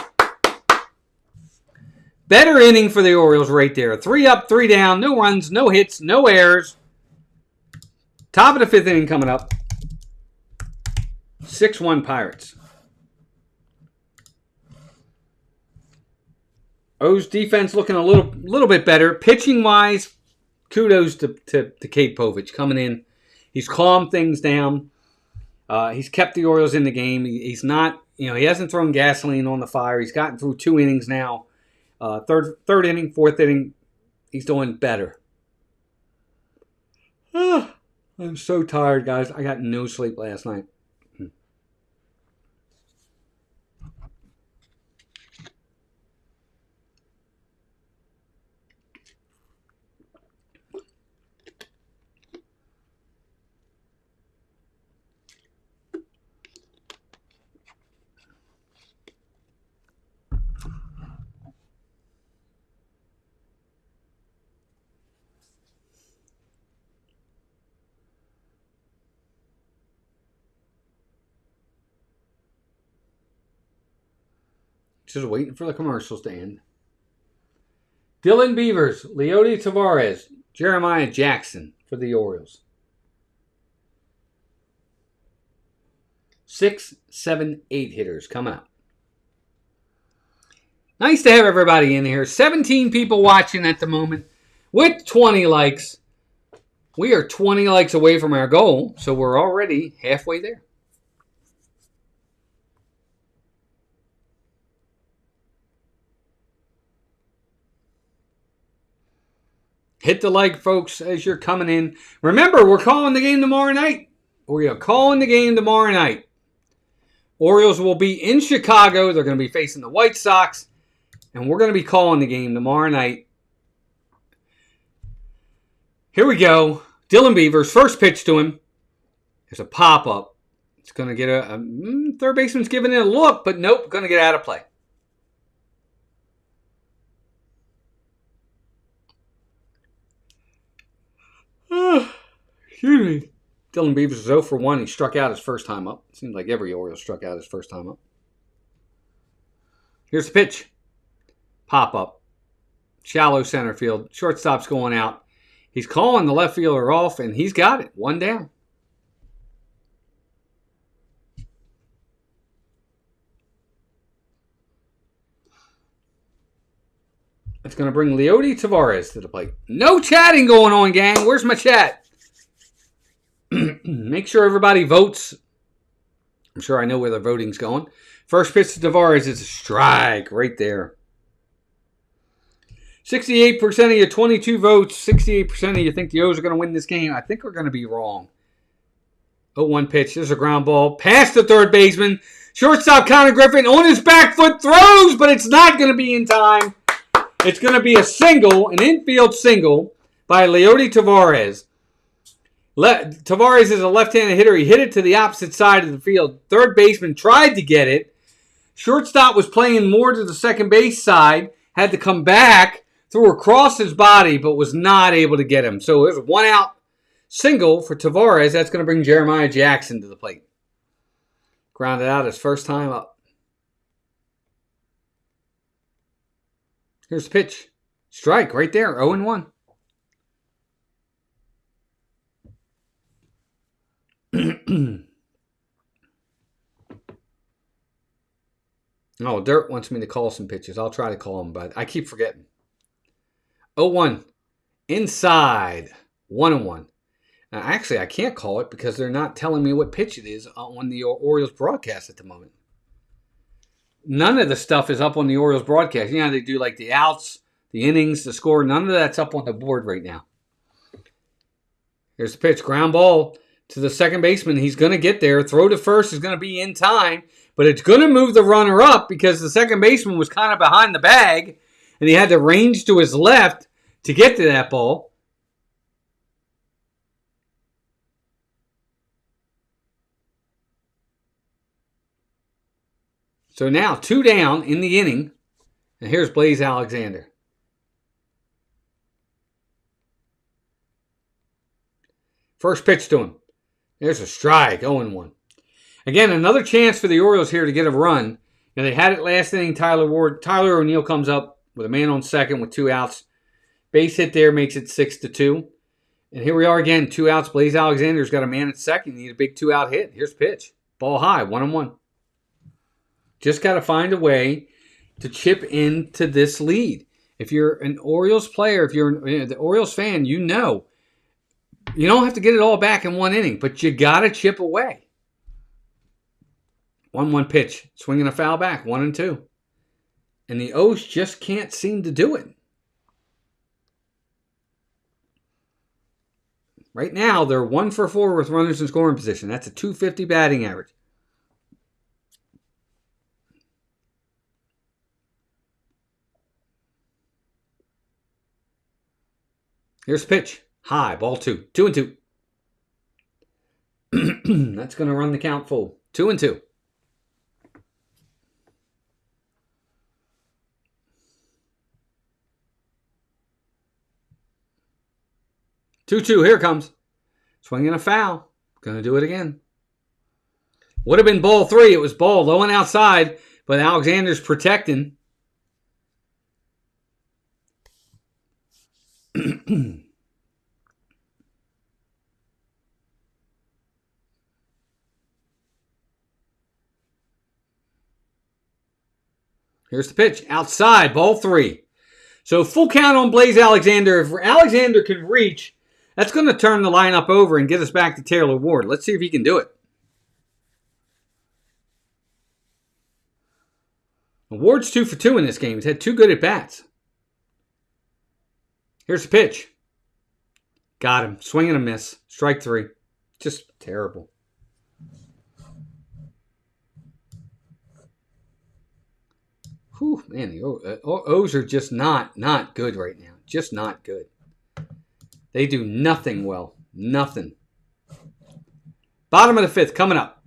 Better inning for the Orioles right there. 3 up, 3 down. No runs, no hits, no errors. Top of the 5th inning coming up. 6-1 Pirates. O's defense looking a little bit better. Pitching-wise, kudos to Cade Povich coming in. He's calmed things down. He's kept the Orioles in the game. He's not, he hasn't thrown gasoline on the fire. He's gotten through 2 innings now. Third inning, 4th inning, he's doing better. I'm so tired, guys. I got no sleep last night. Just waiting for the commercials to end. Dylan Beavers, Leody Tavares, Jeremiah Jackson for the Orioles. 6, 7, 8 hitters coming up. Nice to have everybody in here. 17 people watching at the moment with 20 likes. We are 20 likes away from our goal, so we're already halfway there. Hit the like, folks, as you're coming in. Remember, we're calling the game tomorrow night. We're calling the game tomorrow night. Orioles will be in Chicago. They're going to be facing the White Sox. And we're going to be calling the game tomorrow night. Here we go. Dylan Beavers, first pitch to him. There's a pop-up. It's going to get third baseman's giving it a look, but nope, going to get out of play. Excuse me. Dylan Beavers is 0 for 1. He struck out his first time up. Seems like every Oriole struck out his first time up. Here's the pitch. Pop up. Shallow center field. Shortstop's going out. He's calling the left fielder off, and he's got it. 1 down. It's going to bring Leody Tavares to the plate. No chatting going on, gang. Where's my chat? Make sure everybody votes. I'm sure I know where the voting's going. First pitch to Tavares is a strike right there. 68% of you, 22 votes. 68% of you think the O's are going to win this game. I think we're going to be wrong. 0-1 pitch. There's a ground ball. Past the third baseman. Shortstop Connor Griffin on his back foot throws, but it's not going to be in time. It's going to be a single, an infield single by Leody Tavares. Tavares is a left-handed hitter. He hit it to the opposite side of the field. Third baseman tried to get it. Shortstop was playing more to the second base side. Had to come back, threw across his body, but was not able to get him. So there's a 1-out single for Tavares. That's going to bring Jeremiah Jackson to the plate. Grounded out his first time up. Here's the pitch. Strike right there. 0-1. Oh, Dirt wants me to call some pitches. I'll try to call them, but I keep forgetting. 0-1. Inside. 1-1. Now, actually, I can't call it because they're not telling me what pitch it is on the Orioles broadcast at the moment. None of the stuff is up on the Orioles broadcast. You know how they do like the outs, the innings, the score. None of that's up on the board right now. Here's the pitch. Ground ball to the second baseman. He's going to get there. Throw to first is going to be in time, but it's going to move the runner up because the second baseman was kind of behind the bag, and he had to range to his left to get to that ball. So now 2 down in the inning, and here's Blaze Alexander. First pitch to him. There's a strike, 0-1. Again, another chance for the Orioles here to get a run. Now, they had it last inning. Tyler O'Neill comes up with a man on second with 2 outs. Base hit there makes it 6-2. And here we are again, 2 outs. Blaze Alexander's got a man at second. Need a big 2-out hit. Here's the pitch. Ball high, 1-1. Just got to find a way to chip into this lead. If you're an Orioles player, if you're the Orioles fan, you know you don't have to get it all back in 1 inning, but you got to chip away. 1-1 pitch. Swinging a foul back, 1-2. And the O's just can't seem to do it. Right now, they're 1 for 4 with runners in scoring position. That's a .250 batting average. Here's the pitch. High, ball 2. 2-2. That's going to run the count full. 2-2. Here it comes. Swinging a foul. Going to do it again. Would have been ball 3. It was ball low and outside, but Alexander's protecting. Here's the pitch. Outside. Ball 3. So full count on Blaze Alexander. If Alexander can reach, that's going to turn the lineup over and get us back to Taylor Ward. Let's see if he can do it. Ward's 2 for 2 in this game. He's had 2 good at-bats. Here's the pitch. Got him. Swing and a miss. Strike 3. Just terrible. Whew, man, the O's are just not good right now. Just not good. They do nothing well. Nothing. Bottom of the 5th coming up.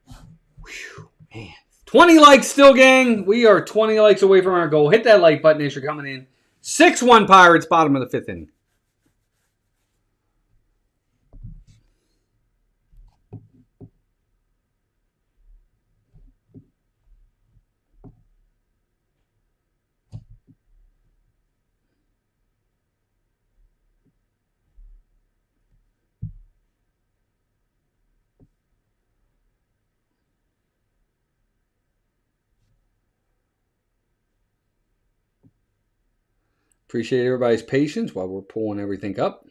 Whew, man, 20 likes still, gang. We are 20 likes away from our goal. Hit that like button as you're coming in. 6-1 Pirates, bottom of the 5th inning. Appreciate everybody's patience while we're pulling everything up.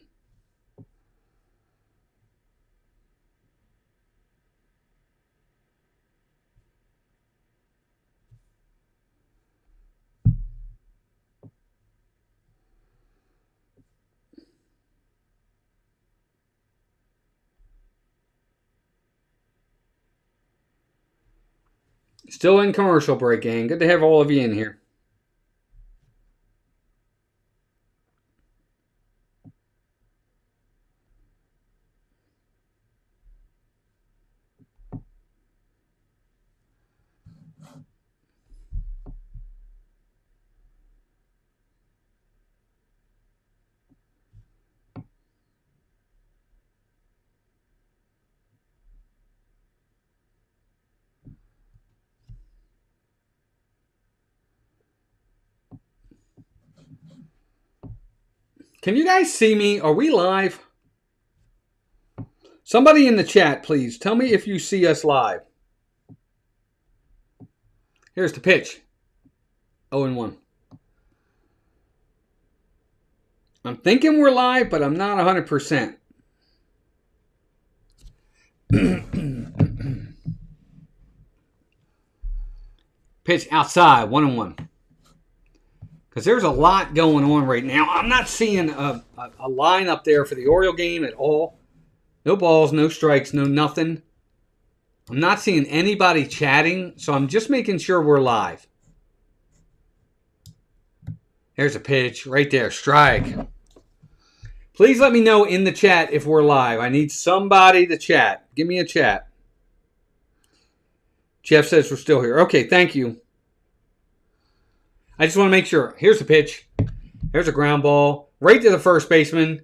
Still in commercial break, gang. Good to have all of you in here. Can you guys see me? Are we live? Somebody in the chat, please. Tell me if you see us live. Here's the pitch. 0-1. I'm thinking we're live, but I'm not 100%. Pitch outside, 1-1. Because there's a lot going on right now. I'm not seeing a line up there for the Oriole game at all. No balls, no strikes, no nothing. I'm not seeing anybody chatting, so I'm just making sure we're live. There's a pitch right there, strike. Please let me know in the chat if we're live. I need somebody to chat. Give me a chat. Jeff says we're still here. Okay, thank you. I just want to make sure. Here's the pitch. There's a ground ball right to the first baseman.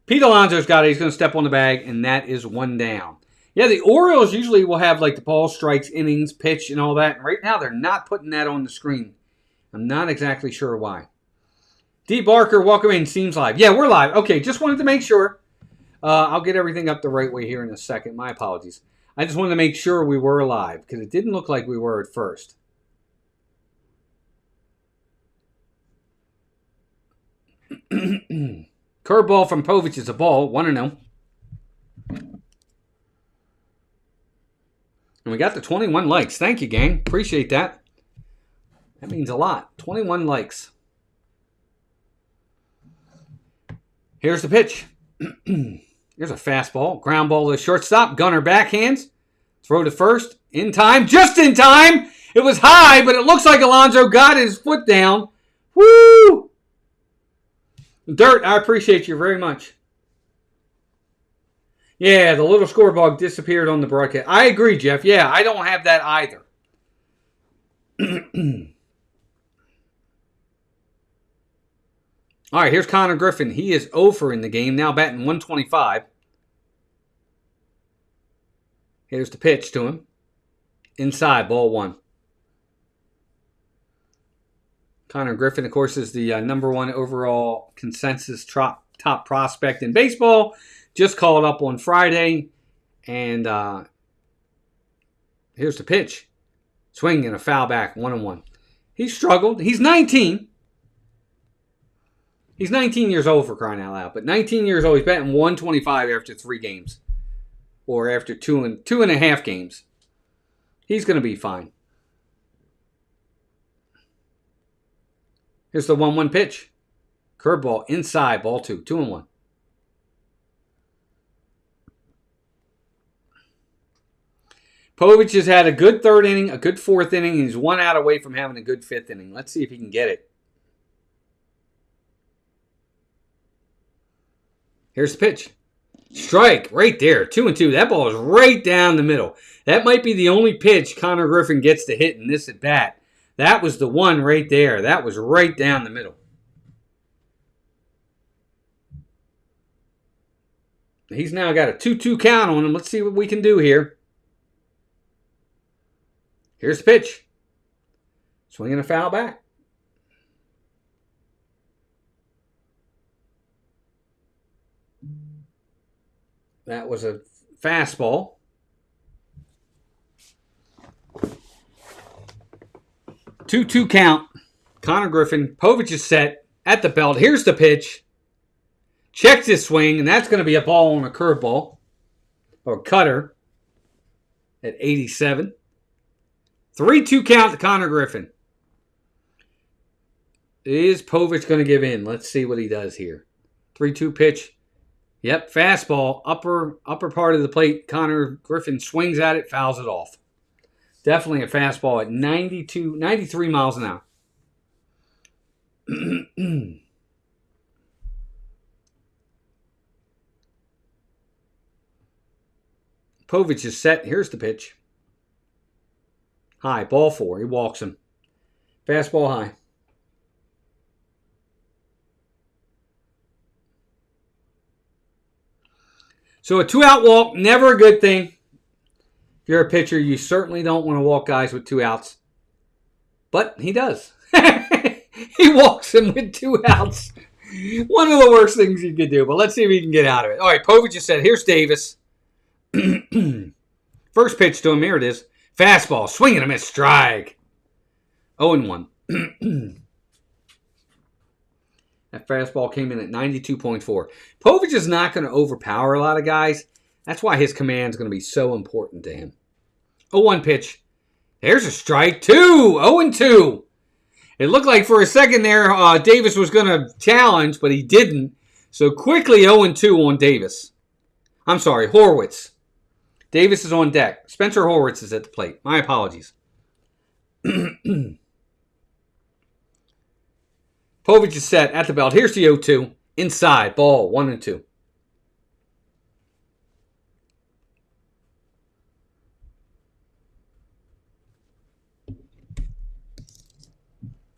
Pete Alonso's got it. He's going to step on the bag, and that is 1 down. Yeah, the Orioles usually will have like the ball strikes, innings, pitch, and all that. And right now, they're not putting that on the screen. I'm not exactly sure why. D. Barker, welcome in. Seems live. Yeah, we're live. Okay, just wanted to make sure. I'll get everything up the right way here in a second. My apologies. I just wanted to make sure we were live because it didn't look like we were at first. Curveball from Povich is a ball. 1-0. And we got the 21 likes. Thank you, gang. Appreciate that. That means a lot. 21 likes. Here's the pitch. Here's a fastball. Ground ball to the shortstop. Gunnar backhands. Throw to first. In time. Just in time. It was high, but it looks like Alonso got his foot down. Woo! Dirt, I appreciate you very much. Yeah, the little scoreboard disappeared on the broadcast. I agree, Jeff. Yeah, I don't have that either. All right, here's Connor Griffin. He is 0 in the game, now batting 125. Here's the pitch to him. Inside, ball 1. Connor Griffin, of course, is the number 1 overall consensus top prospect in baseball. Just called up on Friday. And here's the pitch. Swing and a foul back, 1-1. He struggled. He's 19. He's 19 years old, for crying out loud. But 19 years old, he's batting 125 after 3 games. Or after two and a half games. He's going to be fine. Here's the 1-1 pitch. Curveball inside, ball 2. 2-1. Povich has had a good 3rd inning, a good 4th inning, and he's 1 out away from having a good 5th inning. Let's see if he can get it. Here's the pitch. Strike right there. 2-2. That ball is right down the middle. That might be the only pitch Connor Griffin gets to hit in this at bat. That was the one right there. That was right down the middle. He's now got a 2-2 count on him. Let's see what we can do here. Here's the pitch. Swinging a foul back. That was a fastball. 2-2 count. Connor Griffin. Povich is set at the belt. Here's the pitch. Checks his swing, and that's going to be a ball on a curveball. Or cutter. At 87. 3-2 count to Connor Griffin. Is Povich going to give in? Let's see what he does here. 3-2 pitch. Yep, fastball, upper part of the plate. Connor Griffin swings at it, fouls it off. Definitely a fastball at 93 miles an hour. Povich is set. Here's the pitch. High, ball 4. He walks him. Fastball high. So a 2-out walk, never a good thing. If you're a pitcher, you certainly don't want to walk guys with 2 outs. But he does. He walks him with 2 outs. One of the worst things you could do. But let's see if he can get out of it. All right, Povich just said, here's Davis. First pitch to him. Here it is. Fastball. Swing and a miss. Strike. 0-1. That fastball came in at 92.4. Povich is not going to overpower a lot of guys. That's why his command is going to be so important to him. 0-1 pitch. There's a strike. 0-2. It looked like for a second there Davis was going to challenge, but he didn't. So quickly 0-2 on Davis. I'm sorry, Horwitz. Davis is on deck. Spencer Horwitz is at the plate. My apologies. Povich is set at the belt. Here's the 0-2. Inside. Ball 1-2.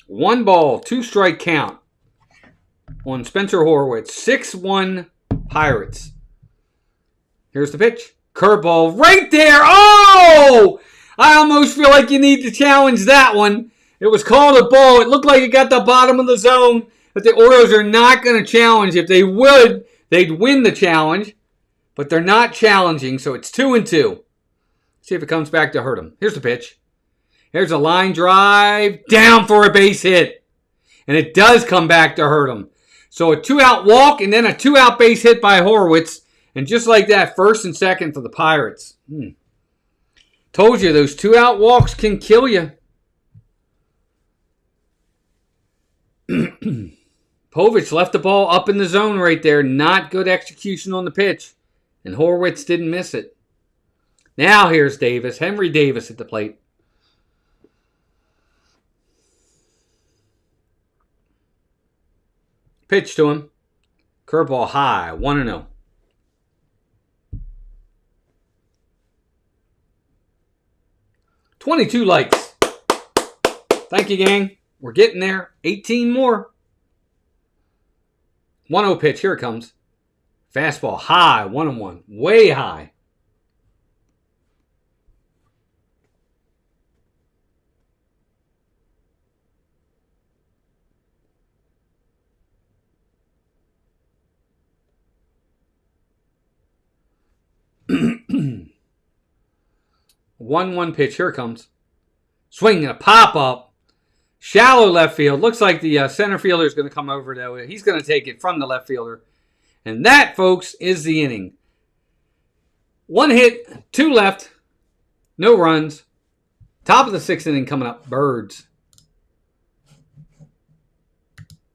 One ball, 2 strike count on Spencer Horwitz. 6-1 Pirates. Here's the pitch. Curveball right there. Oh! I almost feel like you need to challenge that one. It was called a ball. It looked like it got the bottom of the zone. But the Orioles are not going to challenge. If they would, they'd win the challenge. But they're not challenging, so it's 2-2. See if it comes back to hurt them. Here's the pitch. Here's a line drive. Down for a base hit. And it does come back to hurt them. So a 2-out walk and then a 2-out base hit by Horwitz. And just like that, first and second for the Pirates. Told you, those 2-out walks can kill you. Povich left the ball up in the zone right there. Not good execution on the pitch. And Horwitz didn't miss it. Now here's Davis. Henry Davis at the plate. Pitch to him. Curveball high. 1-0. $22 likes. Thank you, gang. We're getting there. 18 more. 1-0 pitch. Here it comes. Fastball high. 1-1. Way high. One pitch. Here it comes. Swing and a pop up. Shallow left field. Looks like the center fielder is going to come over though. He's going to take it from the left fielder. And that, folks, is the inning. 1 hit, 2 left. No runs. Top of the 6th inning coming up. Birds.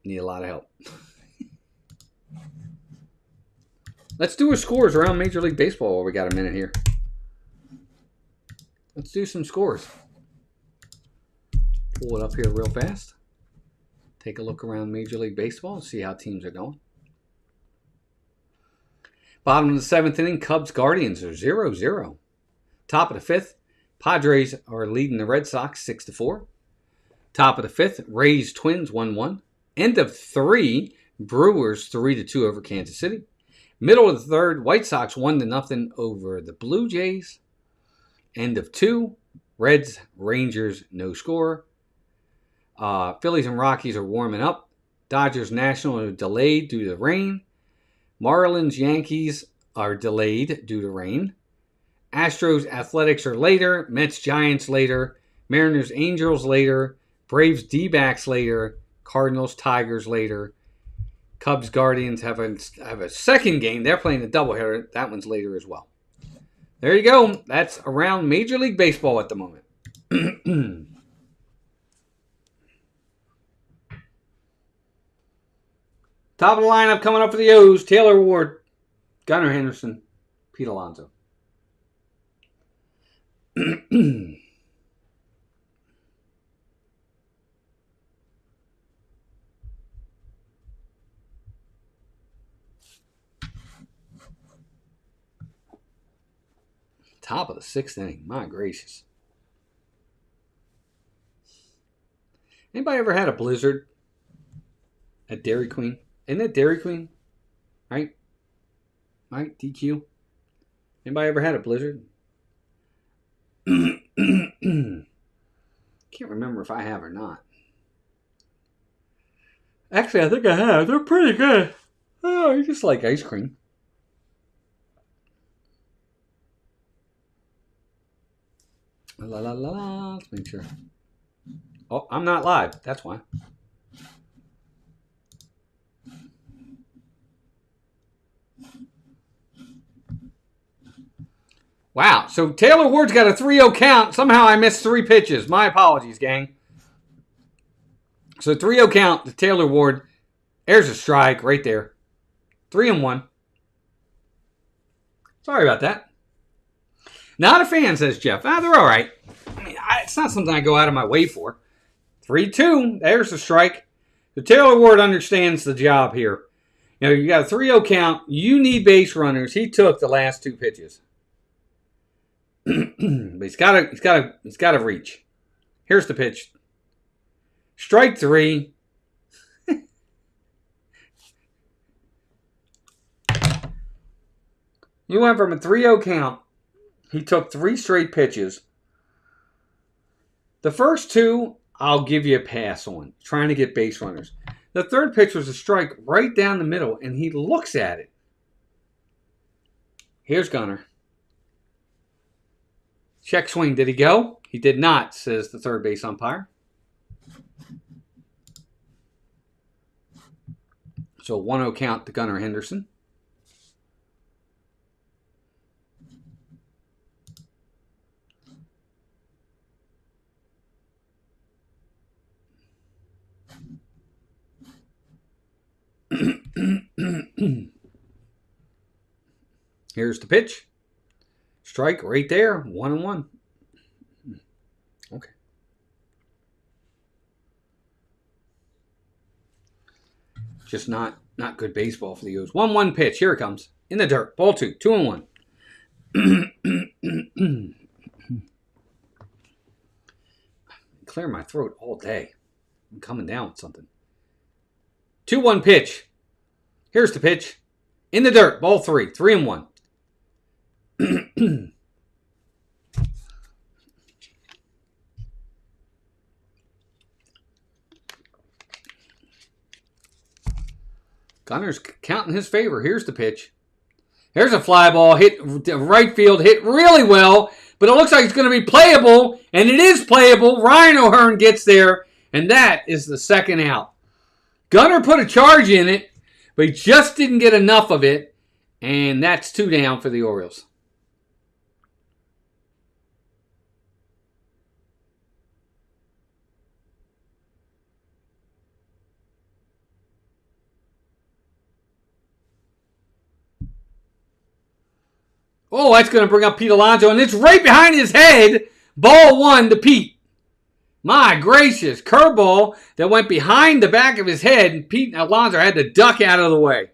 Need a lot of help. Let's do our scores around Major League Baseball while we got a minute here. Let's do some scores. Pull it up here real fast. Take a look around Major League Baseball and see how teams are going. Bottom of the 7th inning, Cubs Guardians are 0-0. Top of the 5th, Padres are leading the Red Sox 6-4. Top of the 5th, Rays Twins 1-1. End of 3, Brewers 3-2 over Kansas City. Middle of the 3rd, White Sox 1-0 over the Blue Jays. End of 2, Reds Rangers no score. Phillies and Rockies are warming up. Dodgers Nationals are delayed due to rain. Marlins Yankees are delayed due to rain. Astros Athletics are later. Mets Giants later. Mariners Angels later. Braves D-backs later. Cardinals Tigers later. Cubs Guardians have a second game. They're playing a doubleheader. That one's later as well. There you go. That's around Major League Baseball at the moment. Top of the lineup coming up for the O's. Taylor Ward, Gunnar Henderson, Pete Alonso. Top of the 6th inning. My gracious. Anybody ever had a blizzard at Dairy Queen? Isn't it Dairy Queen? Right? Right? DQ? Anybody ever had a blizzard? Can't remember if I have or not. Actually, I think I have. They're pretty good. Oh, you just like ice cream. La la la la. Let's make sure. Oh, I'm not live. That's why. Wow. So Taylor Ward's got a 3-0 count. Somehow I missed 3 pitches. My apologies, gang. So 3-0 count to Taylor Ward. There's a strike right there. 3-1. Sorry about that. Not a fan, says Jeff. They're all right. I mean, it's not something I go out of my way for. 3-2. There's the strike. So Taylor Ward understands the job here. You know, you got a 3-0 count. You need base runners. He took the last 2 pitches. But he's got to reach. Here's the pitch. Strike 3. You went from a 3-0 count. He took 3 straight pitches. The first 2, I'll give you a pass on. Trying to get base runners. The third pitch was a strike right down the middle, and he looks at it. Here's Gunnar. Check swing. Did he go? He did not, says the third base umpire. So 1-0 count to Gunnar Henderson. Here's the pitch. Strike right there. 1-1. Okay. Just not good baseball for the O's. 1-1 pitch. Here it comes. In the dirt. Ball 2. 2-1. Clear my throat all day. I'm coming down with something. 2-1 pitch. Here's the pitch. In the dirt. Ball 3. 3-1. Gunner's counting his favor. Here's the pitch. There's a fly ball. Hit right field. Hit really well. But it looks like it's going to be playable. And it is playable. Ryan O'Hearn gets there. And that is the second out. Gunnar put a charge in it. But he just didn't get enough of it. And that's 2 down for the Orioles. Oh, that's going to bring up Pete Alonso. And it's right behind his head. Ball 1 to Pete. My gracious. Curveball that went behind the back of his head. And Pete Alonso had to duck out of the way.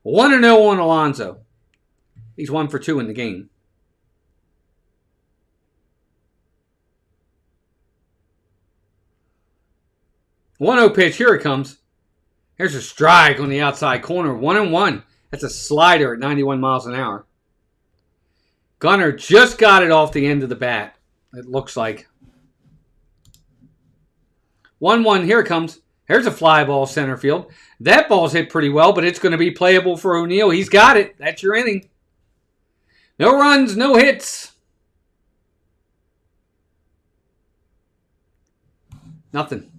1-0 on Alonso. He's 1 for 2 in the game. One-0 pitch. Here it comes. Here's a strike on the outside corner. 1-1. That's a slider at 91 miles an hour. Gunnar just got it off the end of the bat. It looks like. 1-1. Here it comes. Here's a fly ball center field. That ball's hit pretty well, but it's going to be playable for O'Neill. He's got it. That's your inning. No runs, no hits. Nothing.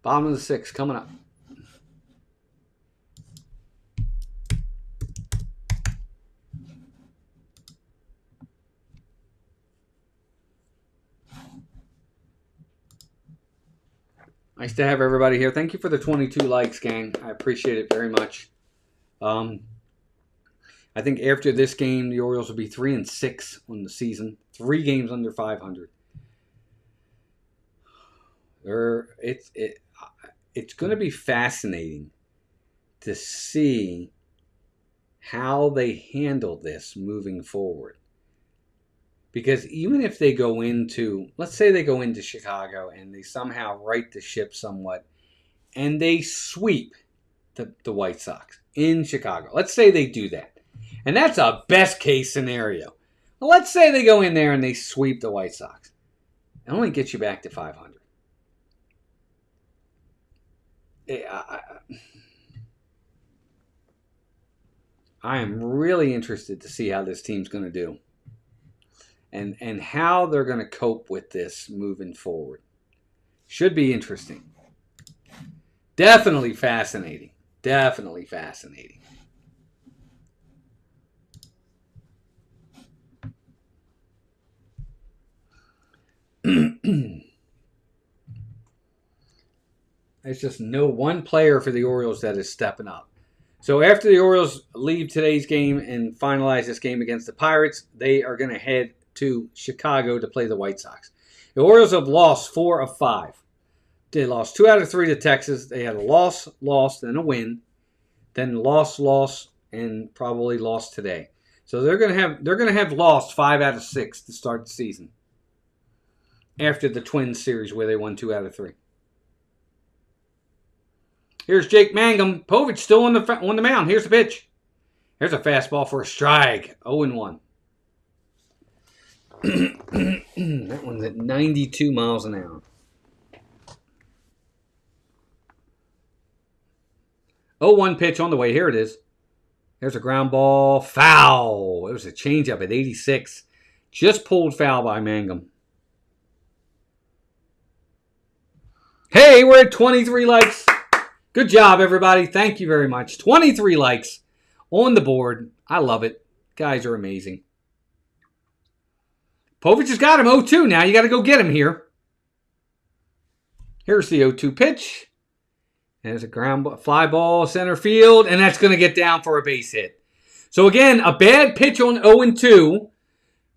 Bottom of the 6th coming up. Nice to have everybody here. Thank you for the 22 likes, gang. I appreciate it very much. I think after this game, the Orioles will be 3-6 on the season. 3 games under 500. It's going to be fascinating to see how they handle this moving forward. Because even if they go into, let's say they go into Chicago and they somehow right the ship somewhat and they sweep the White Sox in Chicago. Let's say they do that. And that's a best case scenario. Well, let's say they go in there and they sweep the White Sox. It only gets you back to 500. I am really interested to see how this team's going to do. And how they're going to cope with this moving forward. Should be interesting. Definitely fascinating. Definitely fascinating. There's just no one player for the Orioles that is stepping up. So after the Orioles leave today's game and finalize this game against the Pirates, they are going to head to Chicago to play the White Sox. The Orioles have lost 4 of 5. They lost 2 out of 3 to Texas. They had a loss, then a win, then loss, and probably lost today. So they're going to have lost 5 out of 6 to start the season. After the Twins series where they won 2 out of 3. Here's Jake Mangum. Povich still on the mound. Here's the pitch. Here's a fastball for a strike. 0-1. That one's at 92 miles an hour. 0-1 pitch on the way. Here it is. There's a ground ball. Foul. It was a changeup at 86. Just pulled foul by Mangum. Hey, we're at 23 likes. Good job, everybody. Thank you very much. 23 likes on the board. I love it. Guys are amazing. Povich has got him 0-2 now. You got to go get him here. Here's the 0-2 pitch. There's a fly ball center field, and that's going to get down for a base hit. So again, a bad pitch on 0-2.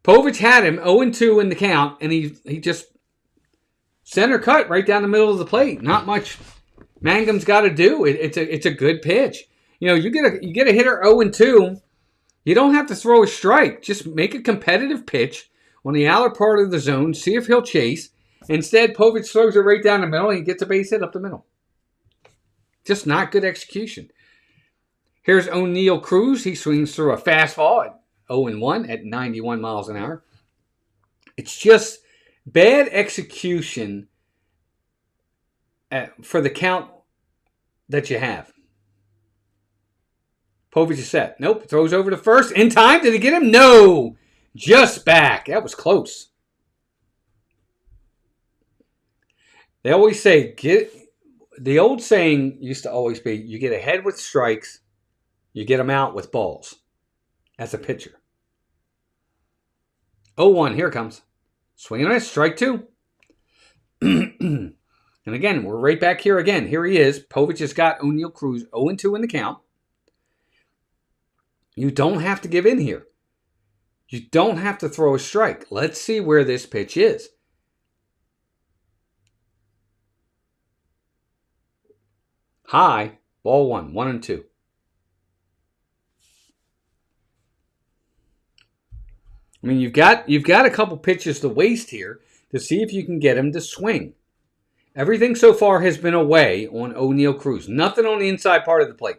Povich had him 0-2 in the count, and he just center cut right down the middle of the plate. Not much Mangum's got to do. It's a good pitch. You know, you get a hitter 0-2. You don't have to throw a strike. Just make a competitive pitch on the outer part of the zone. See if he'll chase. Instead, Povich throws it right down the middle, and he gets a base hit up the middle. Just not good execution. Here's O'Neill Cruz. He swings through a fastball at 0-1 at 91 miles an hour. It's just bad execution for the count that you have. Povich is set. Nope. Throws over to first. In time. Did he get him? No. Just back. That was close. They always say, the old saying used to always be, you get ahead with strikes, you get them out with balls as a pitcher. 0-1, here it comes. Swinging on it, strike 2. And again, we're right back here again. Here he is. Povich has got O'Neill Cruz 0-2 in the count. You don't have to give in here. You don't have to throw a strike. Let's see where this pitch is. High, ball 1, 1-2. I mean, you've got a couple pitches to waste here to see if you can get him to swing. Everything so far has been away on O'Neal Cruz. Nothing on the inside part of the plate.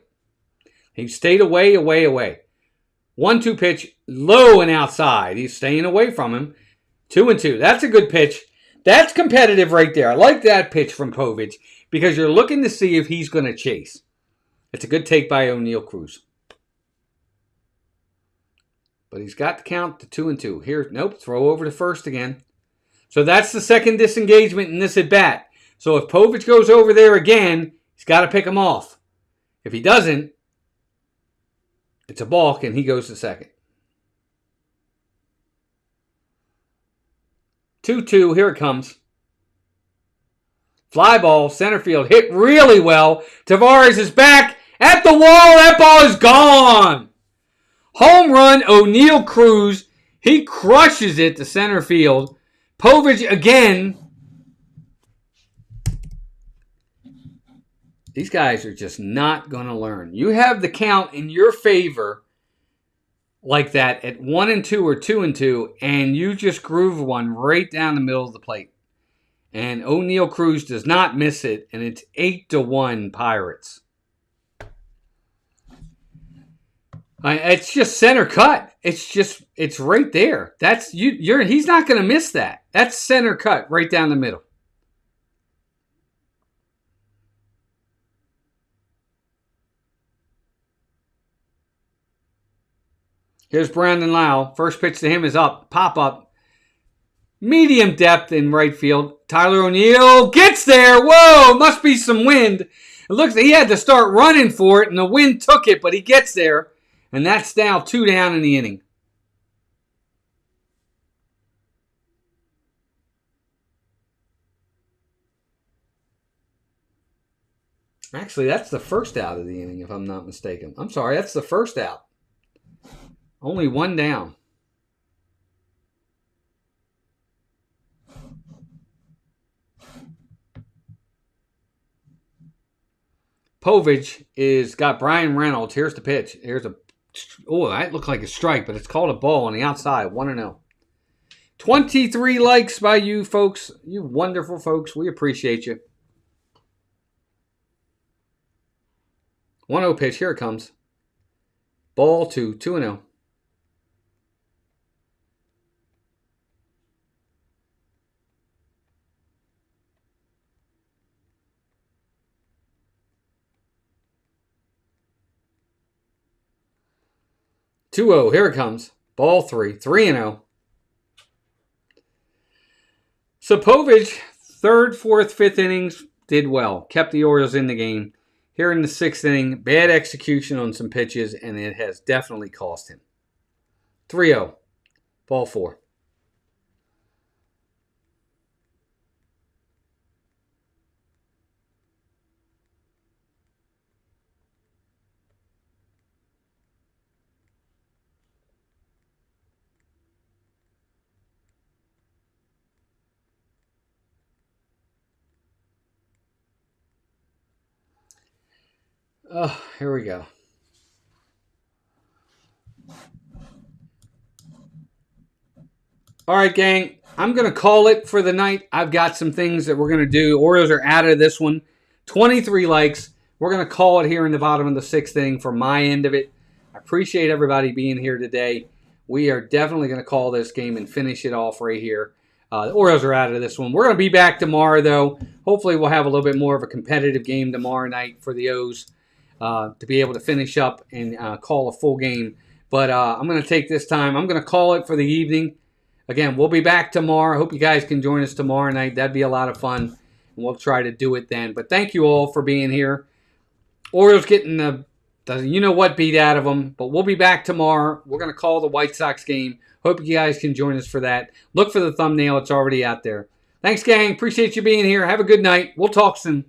He stayed away. 1-2 pitch, low and outside. He's staying away from him. 2-2. That's a good pitch. That's competitive right there. I like that pitch from Povich because you're looking to see if he's going to chase. It's a good take by O'Neal Cruz. But he's got the count to 2-2. Here, nope, throw over to first again. So that's the second disengagement in this at-bat. So if Povich goes over there again, he's got to pick him off. If he doesn't, it's a balk and he goes to second. 2-2, here it comes. Fly ball, center field, hit really well. Tavares is back at the wall. That ball is gone. Home run, O'Neal Cruz. He crushes it to center field. Povich again. These guys are just not going to learn. You have the count in your favor like that at 1-2 or 2-2, and you just groove one right down the middle of the plate. And O'Neal Cruz does not miss it, and it's 8-1 Pirates. It's just center cut. It's right there. That's he's not going to miss that. That's center cut right down the middle. Here's Brandon Lau. First pitch to him is up. Pop up. Medium depth in right field. Tyler O'Neill gets there. Whoa, must be some wind. It looks like he had to start running for it, and the wind took it, but he gets there. And that's now 2 down in the inning. Actually, that's the first out of the inning, if I'm not mistaken. I'm sorry, that's the first out. Only 1 down. Povich is got Brian Reynolds. Here's the pitch. That looked like a strike, but it's called a ball on the outside. 1-0. 23 likes by you folks. You wonderful folks. We appreciate you. 1-0 pitch. Here it comes. Ball 2. 2-0. Here it comes. Ball 3. 3-0. So Povich, 3rd, 4th, 5th innings, did well. Kept the Orioles in the game. Here in the 6th inning, bad execution on some pitches, and it has definitely cost him. 3-0. Ball 4. Oh, here we go. All right, gang. I'm going to call it for the night. I've got some things that we're going to do. Orioles are out of this one. 23 likes. We're going to call it here in the bottom of the 6th inning for my end of it. I appreciate everybody being here today. We are definitely going to call this game and finish it off right here. The Orioles are out of this one. We're going to be back tomorrow, though. Hopefully we'll have a little bit more of a competitive game tomorrow night for the O's. To be able to finish up and call a full game. But I'm going to take this time. I'm going to call it for the evening. Again, we'll be back tomorrow. I hope you guys can join us tomorrow night. That'd be a lot of fun. And we'll try to do it then. But thank you all for being here. Orioles getting the you-know-what beat out of them. But we'll be back tomorrow. We're going to call the White Sox game. Hope you guys can join us for that. Look for the thumbnail. It's already out there. Thanks, gang. Appreciate you being here. Have a good night. We'll talk soon.